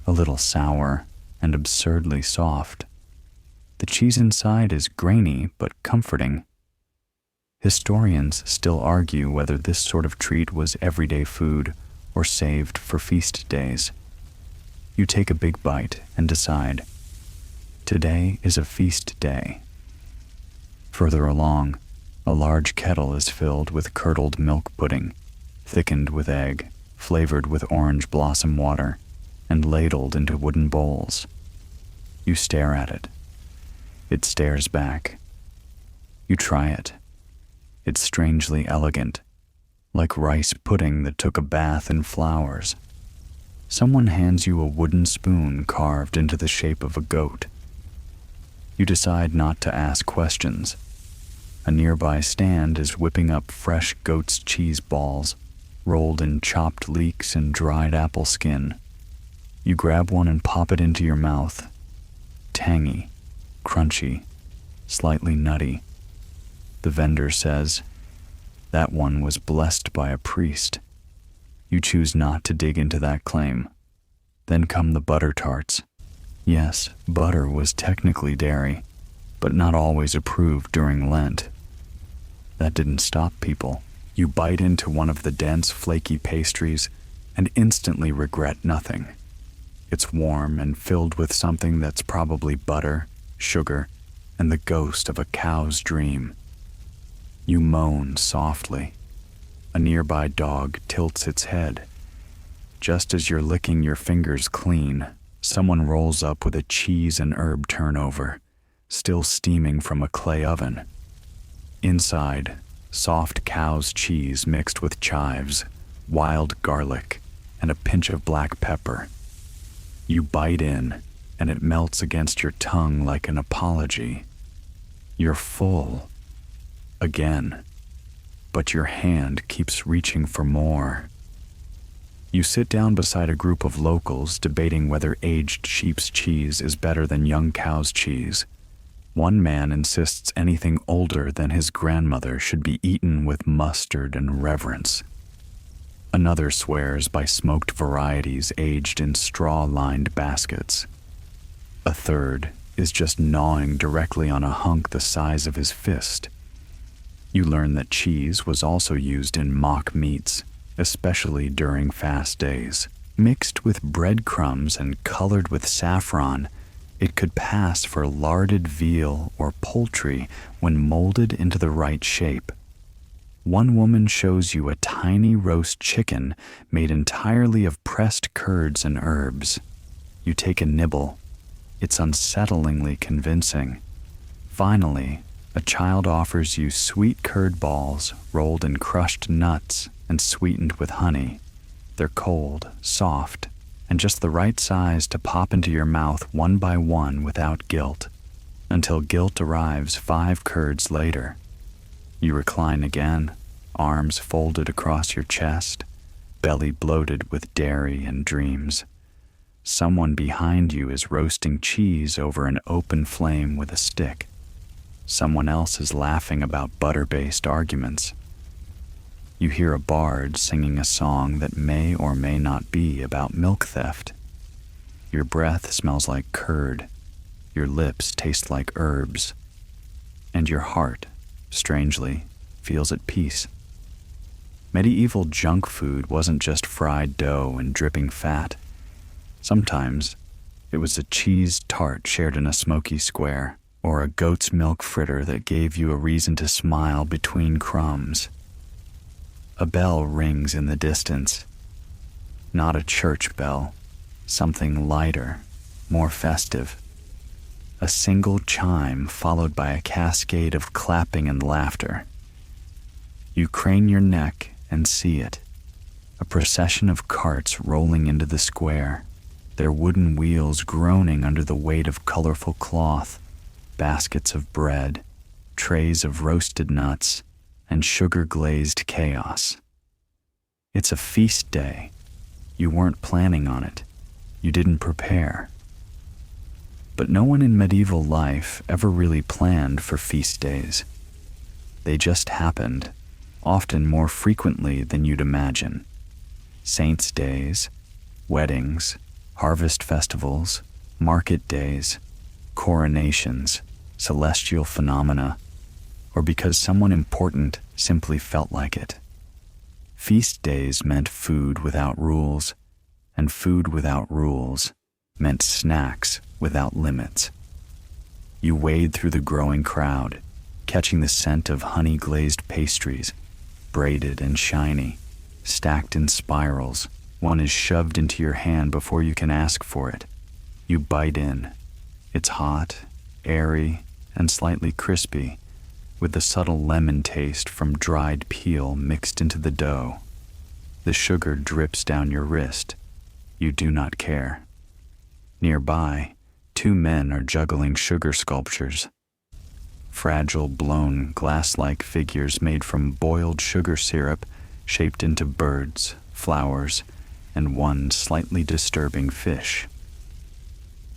a little sour, and absurdly soft. The cheese inside is grainy but comforting. Historians still argue whether this sort of treat was everyday food or saved for feast days. You take a big bite and decide, today is a feast day. Further along, a large kettle is filled with curdled milk pudding, thickened with egg, flavored with orange blossom water, and ladled into wooden bowls. You stare at it, It stares back. You try it. It's strangely elegant, like rice pudding that took a bath in flowers. Someone hands you a wooden spoon carved into the shape of a goat. You decide not to ask questions. A nearby stand is whipping up fresh goat's cheese balls, rolled in chopped leeks and dried apple skin. You grab one and pop it into your mouth. Tangy, crunchy, slightly nutty. The vendor says, "That one was blessed by a priest." You choose not to dig into that claim. Then come the butter tarts. Yes, butter was technically dairy, but not always approved during Lent. That didn't stop people. You bite into one of the dense, flaky pastries and instantly regret nothing. It's warm and filled with something that's probably butter, sugar, and the ghost of a cow's dream. You moan softly. A nearby dog tilts its head. Just as you're licking your fingers clean, someone rolls up with a cheese and herb turnover, still steaming from a clay oven. Inside, soft cow's cheese mixed with chives, wild garlic, and a pinch of black pepper. You bite in, and it melts against your tongue like an apology. You're full. Again. But your hand keeps reaching for more. You sit down beside a group of locals debating whether aged sheep's cheese is better than young cow's cheese. One man insists anything older than his grandmother should be eaten with mustard and reverence. Another swears by smoked varieties aged in straw-lined baskets. A third is just gnawing directly on a hunk the size of his fist. You learn that cheese was also used in mock meats, especially during fast days. Mixed with breadcrumbs and colored with saffron, it could pass for larded veal or poultry when molded into the right shape. One woman shows you a tiny roast chicken made entirely of pressed curds and herbs. You take a nibble. It's unsettlingly convincing. Finally, a child offers you sweet curd balls rolled in crushed nuts and sweetened with honey. They're cold, soft, and just the right size to pop into your mouth one by one without guilt, until guilt arrives 5 curds later. You recline again, arms folded across your chest, belly bloated with dairy and dreams. Someone behind you is roasting cheese over an open flame with a stick. Someone else is laughing about butter-based arguments. You hear a bard singing a song that may or may not be about milk theft. Your breath smells like curd. Your lips taste like herbs. And your heart, strangely, feels at peace. Medieval junk food wasn't just fried dough and dripping fat. Sometimes it was a cheese tart shared in a smoky square, or a goat's milk fritter that gave you a reason to smile between crumbs. A bell rings in the distance. Not a church bell, something lighter, more festive. A single chime followed by a cascade of clapping and laughter. You crane your neck and see it. A procession of carts rolling into the square, their wooden wheels groaning under the weight of colorful cloth, baskets of bread, trays of roasted nuts, and sugar-glazed chaos. It's a feast day. You weren't planning on it. You didn't prepare. But no one in medieval life ever really planned for feast days. They just happened, often more frequently than you'd imagine. Saints' days, weddings, harvest festivals, market days, coronations, celestial phenomena, or because someone important simply felt like it. Feast days meant food without rules, and food without rules meant snacks without limits. You wade through the growing crowd, catching the scent of honey-glazed pastries, braided and shiny, stacked in spirals. One is shoved into your hand before you can ask for it. You bite in. It's hot, airy, and slightly crispy, with the subtle lemon taste from dried peel mixed into the dough. The sugar drips down your wrist. You do not care. Nearby, 2 men are juggling sugar sculptures. Fragile, blown, glass-like figures made from boiled sugar syrup shaped into birds, flowers, and one slightly disturbing fish.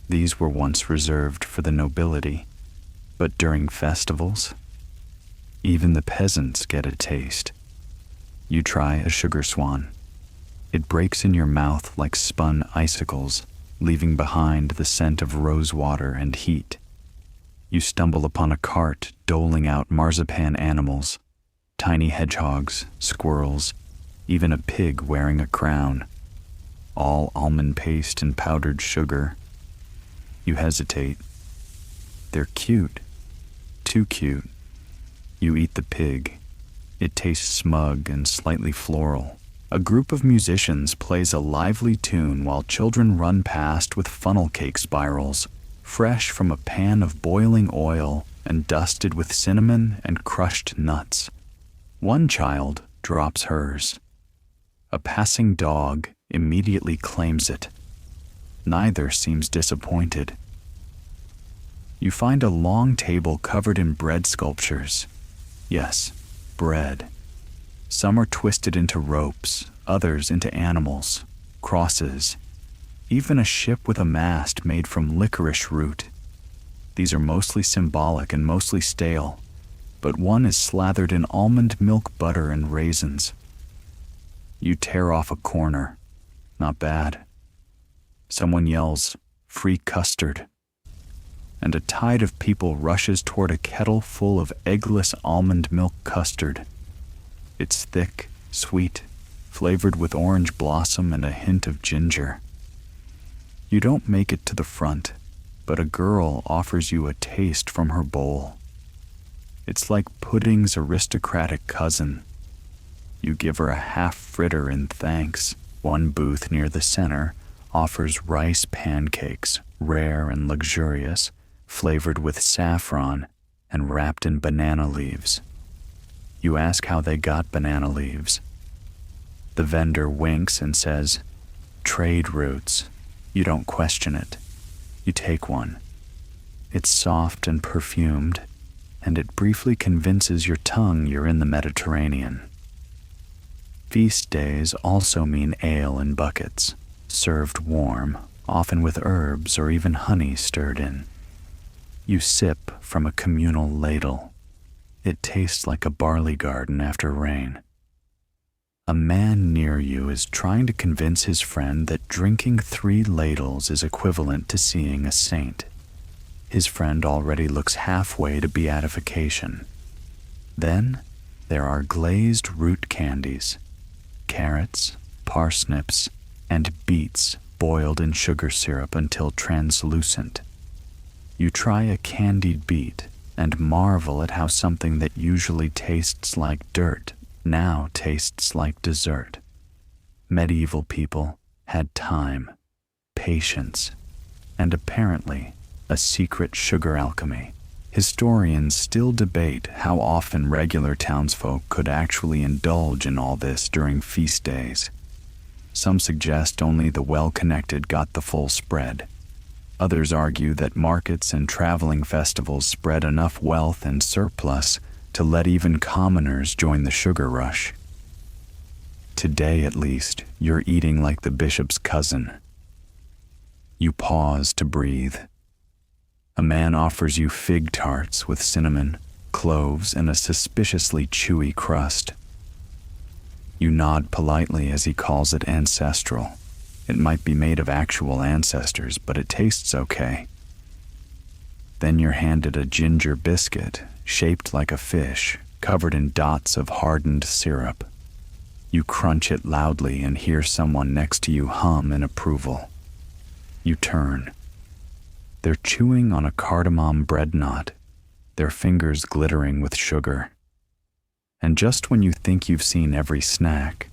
These were once reserved for the nobility, but during festivals, even the peasants get a taste. You try a sugar swan. It breaks in your mouth like spun icicles, leaving behind the scent of rose water and heat. You stumble upon a cart doling out marzipan animals, tiny hedgehogs, squirrels, even a pig wearing a crown, all almond paste and powdered sugar. You hesitate. They're cute. Too cute. You eat the pig. It tastes smug and slightly floral. A group of musicians plays a lively tune while children run past with funnel cake spirals, fresh from a pan of boiling oil and dusted with cinnamon and crushed nuts. One child drops hers. A passing dog immediately claims it. Neither seems disappointed. You find a long table covered in bread sculptures. Yes, bread. Some are twisted into ropes, others into animals, crosses, even a ship with a mast made from licorice root. These are mostly symbolic and mostly stale, but one is slathered in almond milk butter and raisins. You tear off a corner. Not bad. Someone yells, "Free custard." And a tide of people rushes toward a kettle full of eggless almond milk custard. It's thick, sweet, flavored with orange blossom and a hint of ginger. You don't make it to the front, but a girl offers you a taste from her bowl. It's like pudding's aristocratic cousin. You give her a half fritter in thanks. One booth near the center offers rice pancakes, rare and luxurious, flavored with saffron and wrapped in banana leaves. You ask how they got banana leaves. The vendor winks and says, "Trade routes." You don't question it. You take one. It's soft and perfumed, and it briefly convinces your tongue you're in the Mediterranean. Feast days also mean ale in buckets, served warm, often with herbs or even honey stirred in. You sip from a communal ladle. It tastes like a barley garden after rain. A man near you is trying to convince his friend that drinking 3 ladles is equivalent to seeing a saint. His friend already looks halfway to beatification. Then there are glazed root candies, carrots, parsnips, and beets boiled in sugar syrup until translucent. You try a candied beet and marvel at how something that usually tastes like dirt now tastes like dessert. Medieval people had time, patience, and apparently a secret sugar alchemy. Historians still debate how often regular townsfolk could actually indulge in all this during feast days. Some suggest only the well-connected got the full spread. Others argue that markets and traveling festivals spread enough wealth and surplus to let even commoners join the sugar rush. Today, at least, you're eating like the bishop's cousin. You pause to breathe. A man offers you fig tarts with cinnamon, cloves, and a suspiciously chewy crust. You nod politely as he calls it ancestral. It might be made of actual ancestors, but it tastes okay. Then you're handed a ginger biscuit, shaped like a fish, covered in dots of hardened syrup. You crunch it loudly and hear someone next to you hum in approval. You turn. They're chewing on a cardamom bread knot, their fingers glittering with sugar. And just when you think you've seen every snack,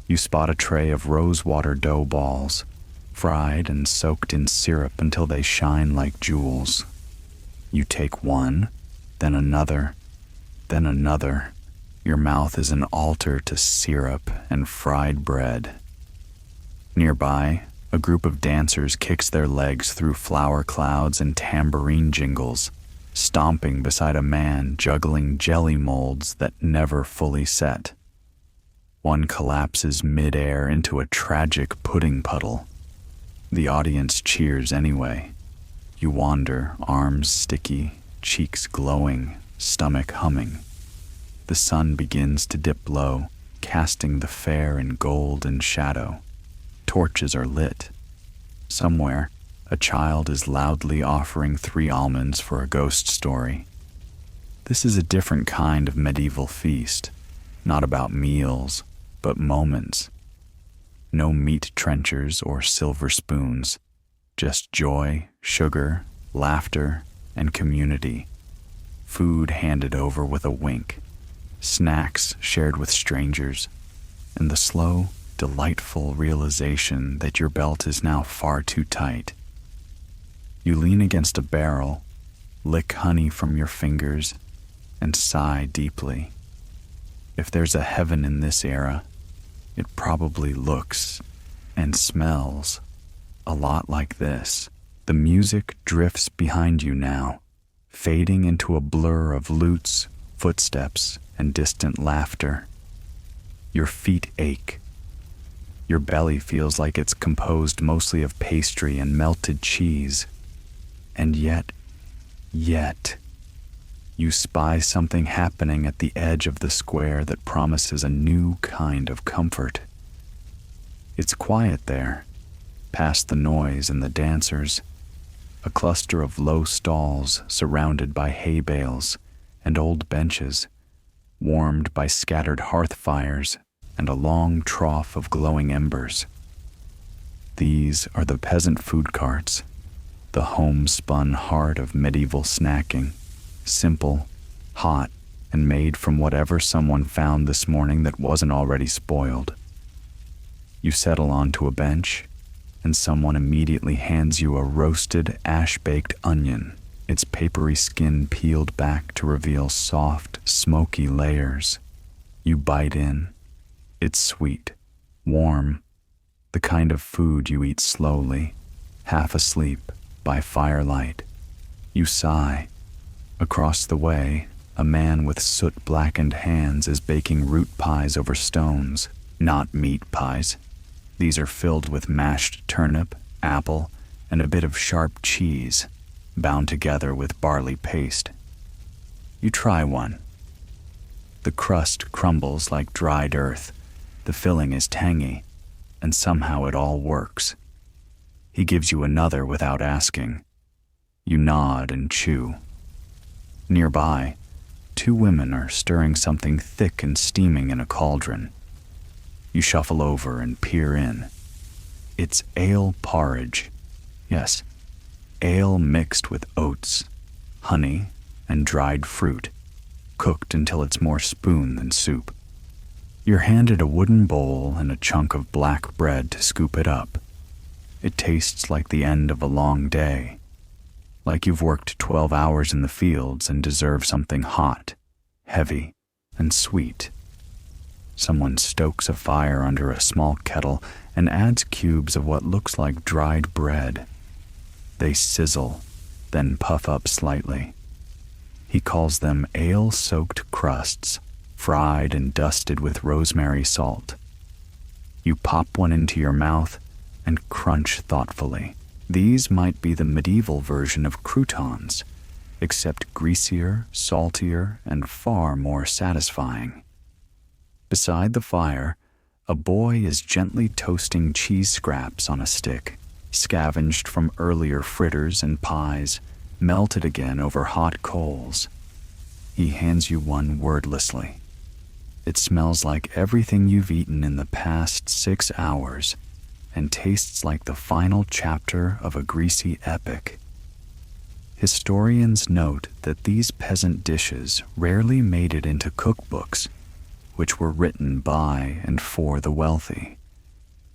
you spot a tray of rosewater dough balls, fried and soaked in syrup until they shine like jewels. You take one, then another, then another. Your mouth is an altar to syrup and fried bread. Nearby, a group of dancers kicks their legs through flower clouds and tambourine jingles, stomping beside a man juggling jelly molds that never fully set. One collapses mid-air into a tragic pudding puddle. The audience cheers anyway. You wander, arms sticky, cheeks glowing, stomach humming. The sun begins to dip low, casting the fair in gold and shadow. Torches are lit. Somewhere, a child is loudly offering 3 almonds for a ghost story. This is a different kind of medieval feast, not about meals, but moments. No meat trenchers or silver spoons, just joy, sugar, laughter, and community. Food handed over with a wink, snacks shared with strangers, and the slow, delightful realization that your belt is now far too tight. You lean against a barrel, lick honey from your fingers, and sigh deeply. If there's a heaven in this era, it probably looks and smells a lot like this. The music drifts behind you now, fading into a blur of lutes, footsteps, and distant laughter. Your feet ache. Your belly feels like it's composed mostly of pastry and melted cheese. And yet, you spy something happening at the edge of the square that promises a new kind of comfort. It's quiet there, past the noise and the dancers, a cluster of low stalls surrounded by hay bales and old benches, warmed by scattered hearth fires and a long trough of glowing embers. These are the peasant food carts, the homespun heart of medieval snacking, simple, hot, and made from whatever someone found this morning that wasn't already spoiled. You settle onto a bench, and someone immediately hands you a roasted, ash-baked onion, its papery skin peeled back to reveal soft, smoky layers. You bite in. It's sweet, warm, the kind of food you eat slowly, half asleep, by firelight. You sigh. Across the way, a man with soot-blackened hands is baking root pies over stones, not meat pies. These are filled with mashed turnip, apple, and a bit of sharp cheese, bound together with barley paste. You try one. The crust crumbles like dried earth. The filling is tangy, and somehow it all works. He gives you another without asking. You nod and chew. Nearby, 2 women are stirring something thick and steaming in a cauldron. You shuffle over and peer in. It's ale porridge. Yes, ale mixed with oats, honey, and dried fruit, cooked until it's more spoon than soup. You're handed a wooden bowl and a chunk of black bread to scoop it up. It tastes like the end of a long day, like you've worked 12 hours in the fields and deserve something hot, heavy, and sweet. Someone stokes a fire under a small kettle and adds cubes of what looks like dried bread. They sizzle, then puff up slightly. He calls them ale-soaked crusts, fried and dusted with rosemary salt. You pop one into your mouth and crunch thoughtfully. These might be the medieval version of croutons, except greasier, saltier, and far more satisfying. Beside the fire, a boy is gently toasting cheese scraps on a stick, scavenged from earlier fritters and pies, melted again over hot coals. He hands you one wordlessly. It smells like everything you've eaten in the past 6 hours and tastes like the final chapter of a greasy epic. Historians note that these peasant dishes rarely made it into cookbooks, which were written by and for the wealthy.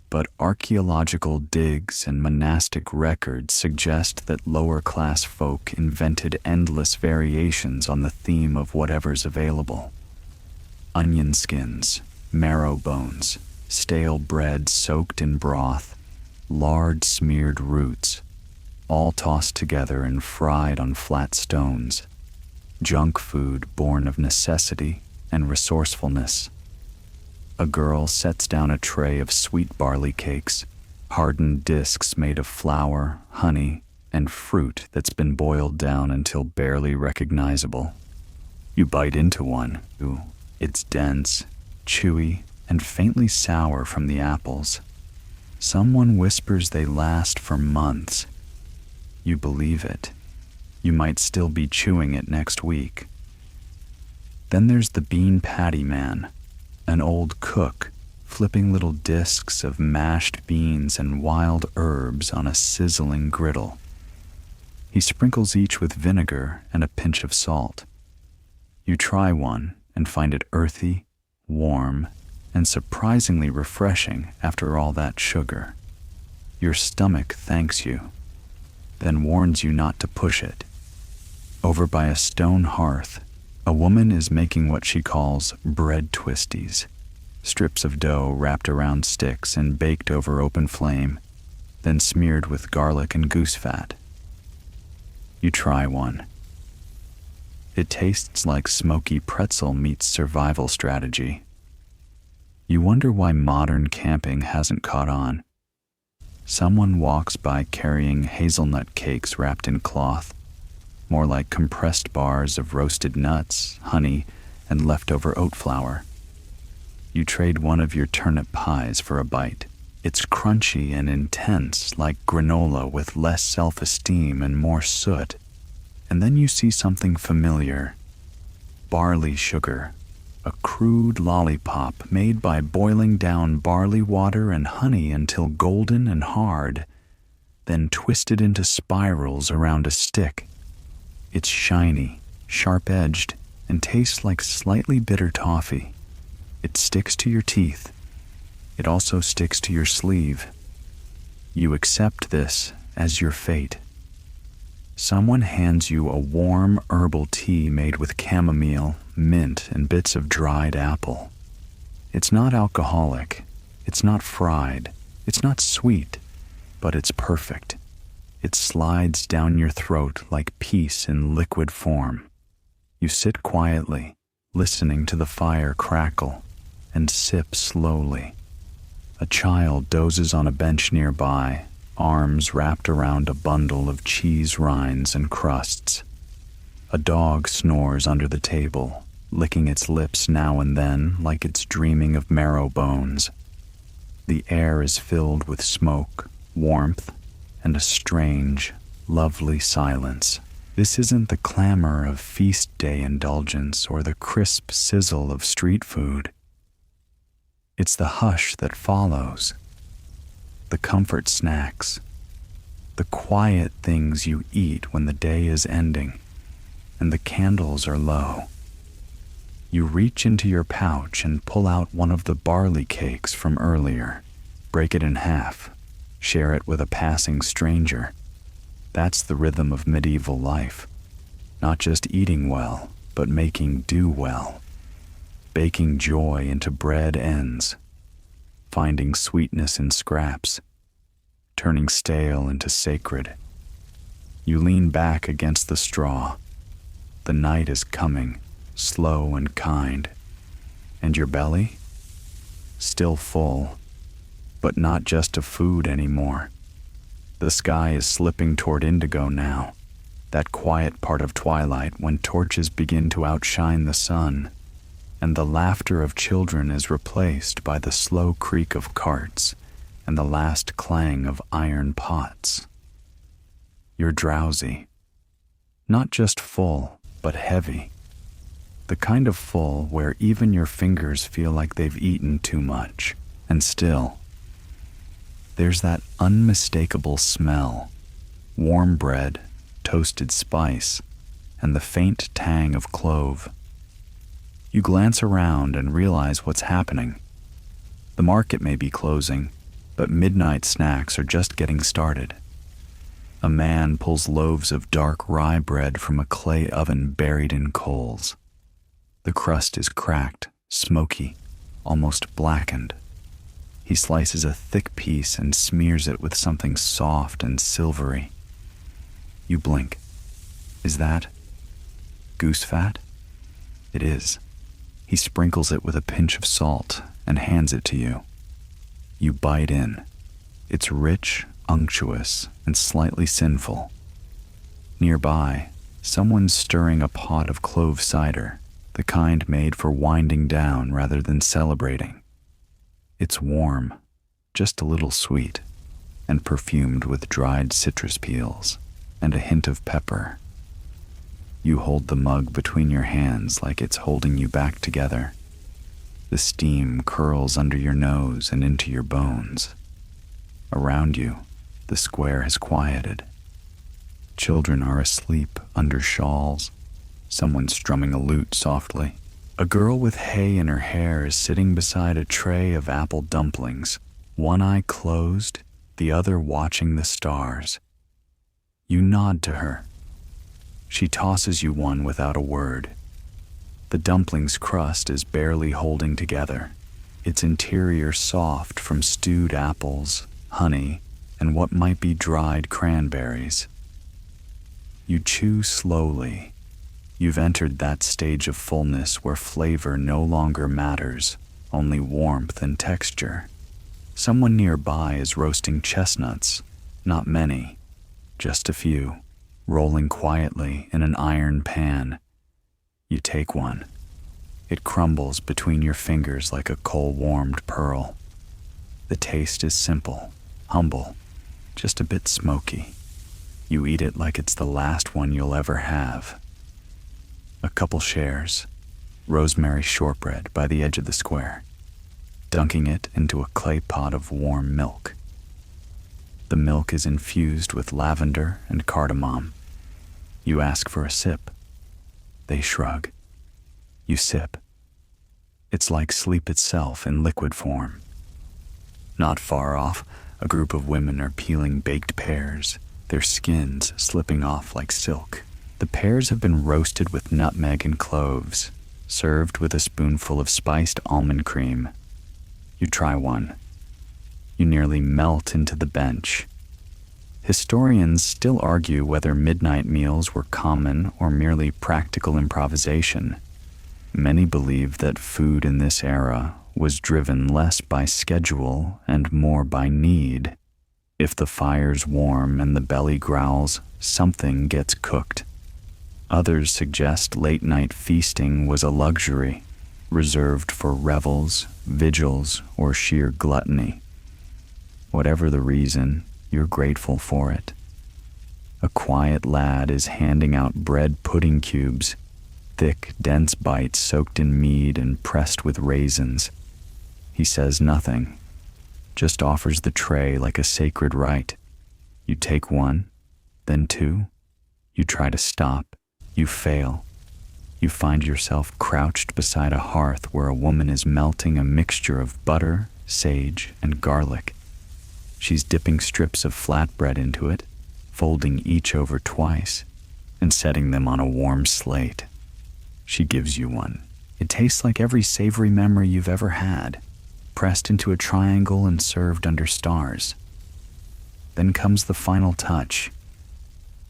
but archaeological digs and monastic records suggest that lower-class folk invented endless variations on the theme of whatever's available. Onion skins, marrow bones, stale bread soaked in broth, lard-smeared roots, all tossed together and fried on flat stones. Junk food born of necessity and resourcefulness. A girl sets down a tray of sweet barley cakes, hardened discs made of flour, honey, and fruit that's been boiled down until barely recognizable. You bite into one. Ooh, it's dense, chewy, and faintly sour from the apples. Someone whispers they last for months. You believe it. You might still be chewing it next week. Then there's the bean patty man, an old cook, flipping little discs of mashed beans and wild herbs on a sizzling griddle. He sprinkles each with vinegar and a pinch of salt. You try one and find it earthy, warm, and surprisingly refreshing after all that sugar. Your stomach thanks you, then warns you not to push it. Over by a stone hearth, a woman is making what she calls bread twisties, strips of dough wrapped around sticks and baked over open flame, then smeared with garlic and goose fat. You try one. It tastes like smoky pretzel meets survival strategy. You wonder why modern camping hasn't caught on. Someone walks by carrying hazelnut cakes wrapped in cloth, more like compressed bars of roasted nuts, honey, and leftover oat flour. You trade one of your turnip pies for a bite. It's crunchy and intense, like granola with less self-esteem and more soot. And then you see something familiar. Barley sugar, a crude lollipop made by boiling down barley water and honey until golden and hard, then twisted into spirals around a stick. It's shiny, sharp-edged, and tastes like slightly bitter toffee. It sticks to your teeth. It also sticks to your sleeve. You accept this as your fate. Someone hands you a warm herbal tea made with chamomile, mint, and bits of dried apple. It's not alcoholic. It's not fried. It's not sweet, but it's perfect. It slides down your throat like peace in liquid form. You sit quietly, listening to the fire crackle, and sip slowly. A child dozes on a bench nearby, arms wrapped around a bundle of cheese rinds and crusts. A dog snores under the table, licking its lips now and then like it's dreaming of marrow bones. The air is filled with smoke, warmth, and a strange, lovely silence. This isn't the clamor of feast day indulgence or the crisp sizzle of street food. It's the hush that follows, the comfort snacks, the quiet things you eat when the day is ending and the candles are low. You reach into your pouch and pull out one of the barley cakes from earlier, break it in half, share it with a passing stranger. That's the rhythm of medieval life. Not just eating well, but making do well. Baking joy into bread ends. Finding sweetness in scraps. Turning stale into sacred. You lean back against the straw. The night is coming, slow and kind. And your belly? Still full. But not just of food anymore. The sky is slipping toward indigo now, that quiet part of twilight when torches begin to outshine the sun, and the laughter of children is replaced by the slow creak of carts and the last clang of iron pots. You're drowsy, not just full, but heavy, the kind of full where even your fingers feel like they've eaten too much, and still, there's that unmistakable smell, warm bread, toasted spice, and the faint tang of clove. You glance around and realize what's happening. The market may be closing, But midnight snacks are just getting started. A man pulls loaves of dark rye bread from a clay oven buried in coals. The crust is cracked, smoky, almost blackened. He slices a thick piece and smears it with something soft and silvery. You blink. Is that goose fat? It is. He sprinkles it with a pinch of salt and hands it to you. You bite in. It's rich, unctuous, and slightly sinful. Nearby, someone's stirring a pot of clove cider, the kind made for winding down rather than celebrating. It's warm, just a little sweet, and perfumed with dried citrus peels and a hint of pepper. You hold the mug between your hands like it's holding you back together. The steam curls under your nose and into your bones. Around you, the square has quieted. Children are asleep under shawls. Someone strumming a lute softly. A girl with hay in her hair is sitting beside a tray of apple dumplings, one eye closed, the other watching the stars. You nod to her. She tosses you one without a word. The dumpling's crust is barely holding together, its interior soft from stewed apples, honey, and what might be dried cranberries. You chew slowly. You've entered that stage of fullness where flavor no longer matters, only warmth and texture. Someone nearby is roasting chestnuts, not many, just a few, rolling quietly in an iron pan. You take one. It crumbles between your fingers like a coal-warmed pearl. The taste is simple, humble, just a bit smoky. You eat it like it's the last one you'll ever have. A couple shares, rosemary shortbread by the edge of the square, dunking it into a clay pot of warm milk. The milk is infused with lavender and cardamom. You ask for a sip. They shrug. You sip. It's like sleep itself in liquid form. Not far off, a group of women are peeling baked pears, their skins slipping off like silk. The pears have been roasted with nutmeg and cloves, served with a spoonful of spiced almond cream. You try one. You nearly melt into the bench. Historians still argue whether midnight meals were common or merely practical improvisation. Many believe that food in this era was driven less by schedule and more by need. If the fire's warm and the belly growls, something gets cooked. Others suggest late-night feasting was a luxury, reserved for revels, vigils, or sheer gluttony. Whatever the reason, you're grateful for it. A quiet lad is handing out bread pudding cubes, thick, dense bites soaked in mead and pressed with raisins. He says nothing, just offers the tray like a sacred rite. You take one, then two. You try to stop. You fail. You find yourself crouched beside a hearth where a woman is melting a mixture of butter, sage, and garlic. She's dipping strips of flatbread into it, folding each over twice, and setting them on a warm slate. She gives you one. It tastes like every savory memory you've ever had, pressed into a triangle and served under stars. Then comes the final touch,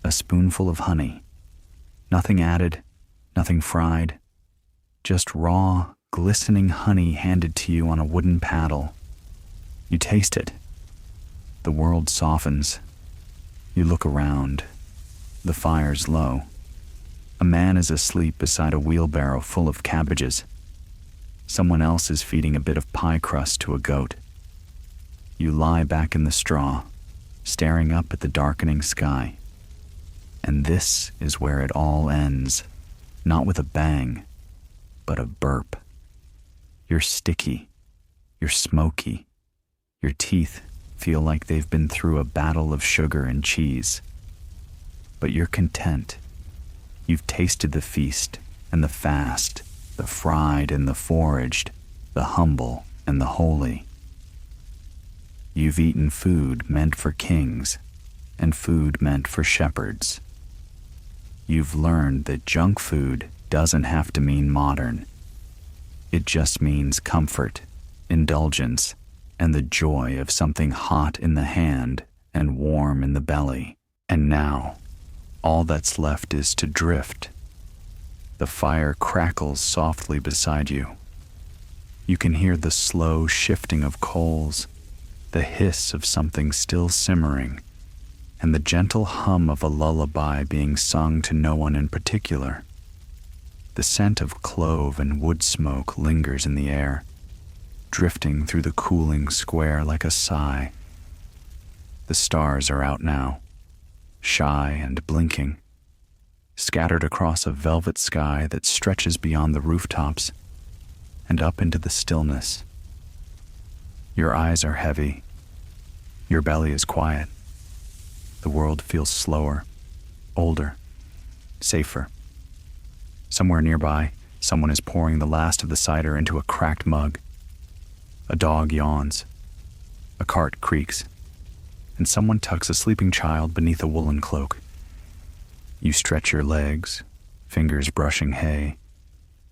a spoonful of honey. Nothing added, nothing fried, just raw, glistening honey handed to you on a wooden paddle. You taste it. The world softens. You look around. The fire's low. A man is asleep beside a wheelbarrow full of cabbages. Someone else is feeding a bit of pie crust to a goat. You lie back in the straw, staring up at the darkening sky. And this is where it all ends, not with a bang, but a burp. You're sticky. You're smoky. Your teeth feel like they've been through a battle of sugar and cheese. But you're content. You've tasted the feast and the fast, the fried and the foraged, the humble and the holy. You've eaten food meant for kings and food meant for shepherds. You've learned that junk food doesn't have to mean modern. It just means comfort, indulgence, and the joy of something hot in the hand and warm in the belly. And now, all that's left is to drift. The fire crackles softly beside you. You can hear the slow shifting of coals, the hiss of something still simmering, and the gentle hum of a lullaby being sung to no one in particular. The scent of clove and wood smoke lingers in the air, drifting through the cooling square like a sigh. The stars are out now, shy and blinking, scattered across a velvet sky that stretches beyond the rooftops and up into the stillness. Your eyes are heavy. Your belly is quiet. The world feels slower, older, safer. Somewhere nearby, someone is pouring the last of the cider into a cracked mug. A dog yawns. A cart creaks. And someone tucks a sleeping child beneath a woolen cloak. You stretch your legs, fingers brushing hay,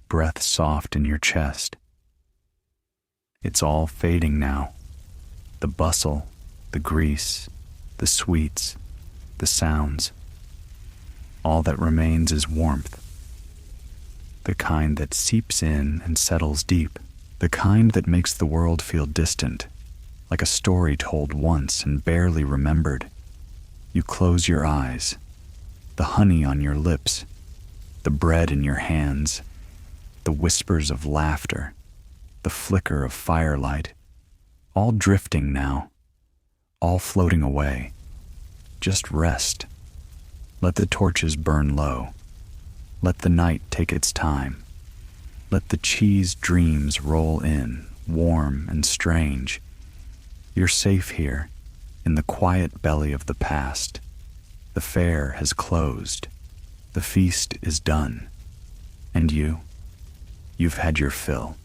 breath soft in your chest. It's all fading now. The bustle, the grease, the sweets, the sounds. All that remains is warmth. The kind that seeps in and settles deep. The kind that makes the world feel distant, like a story told once and barely remembered. You close your eyes, the honey on your lips, the bread in your hands, the whispers of laughter, the flicker of firelight, all drifting now, all floating away. Just rest. Let the torches burn low. Let the night take its time. Let the cheese dreams roll in, warm and strange. You're safe here, in the quiet belly of the past. The fair has closed. The feast is done. And you've had your fill.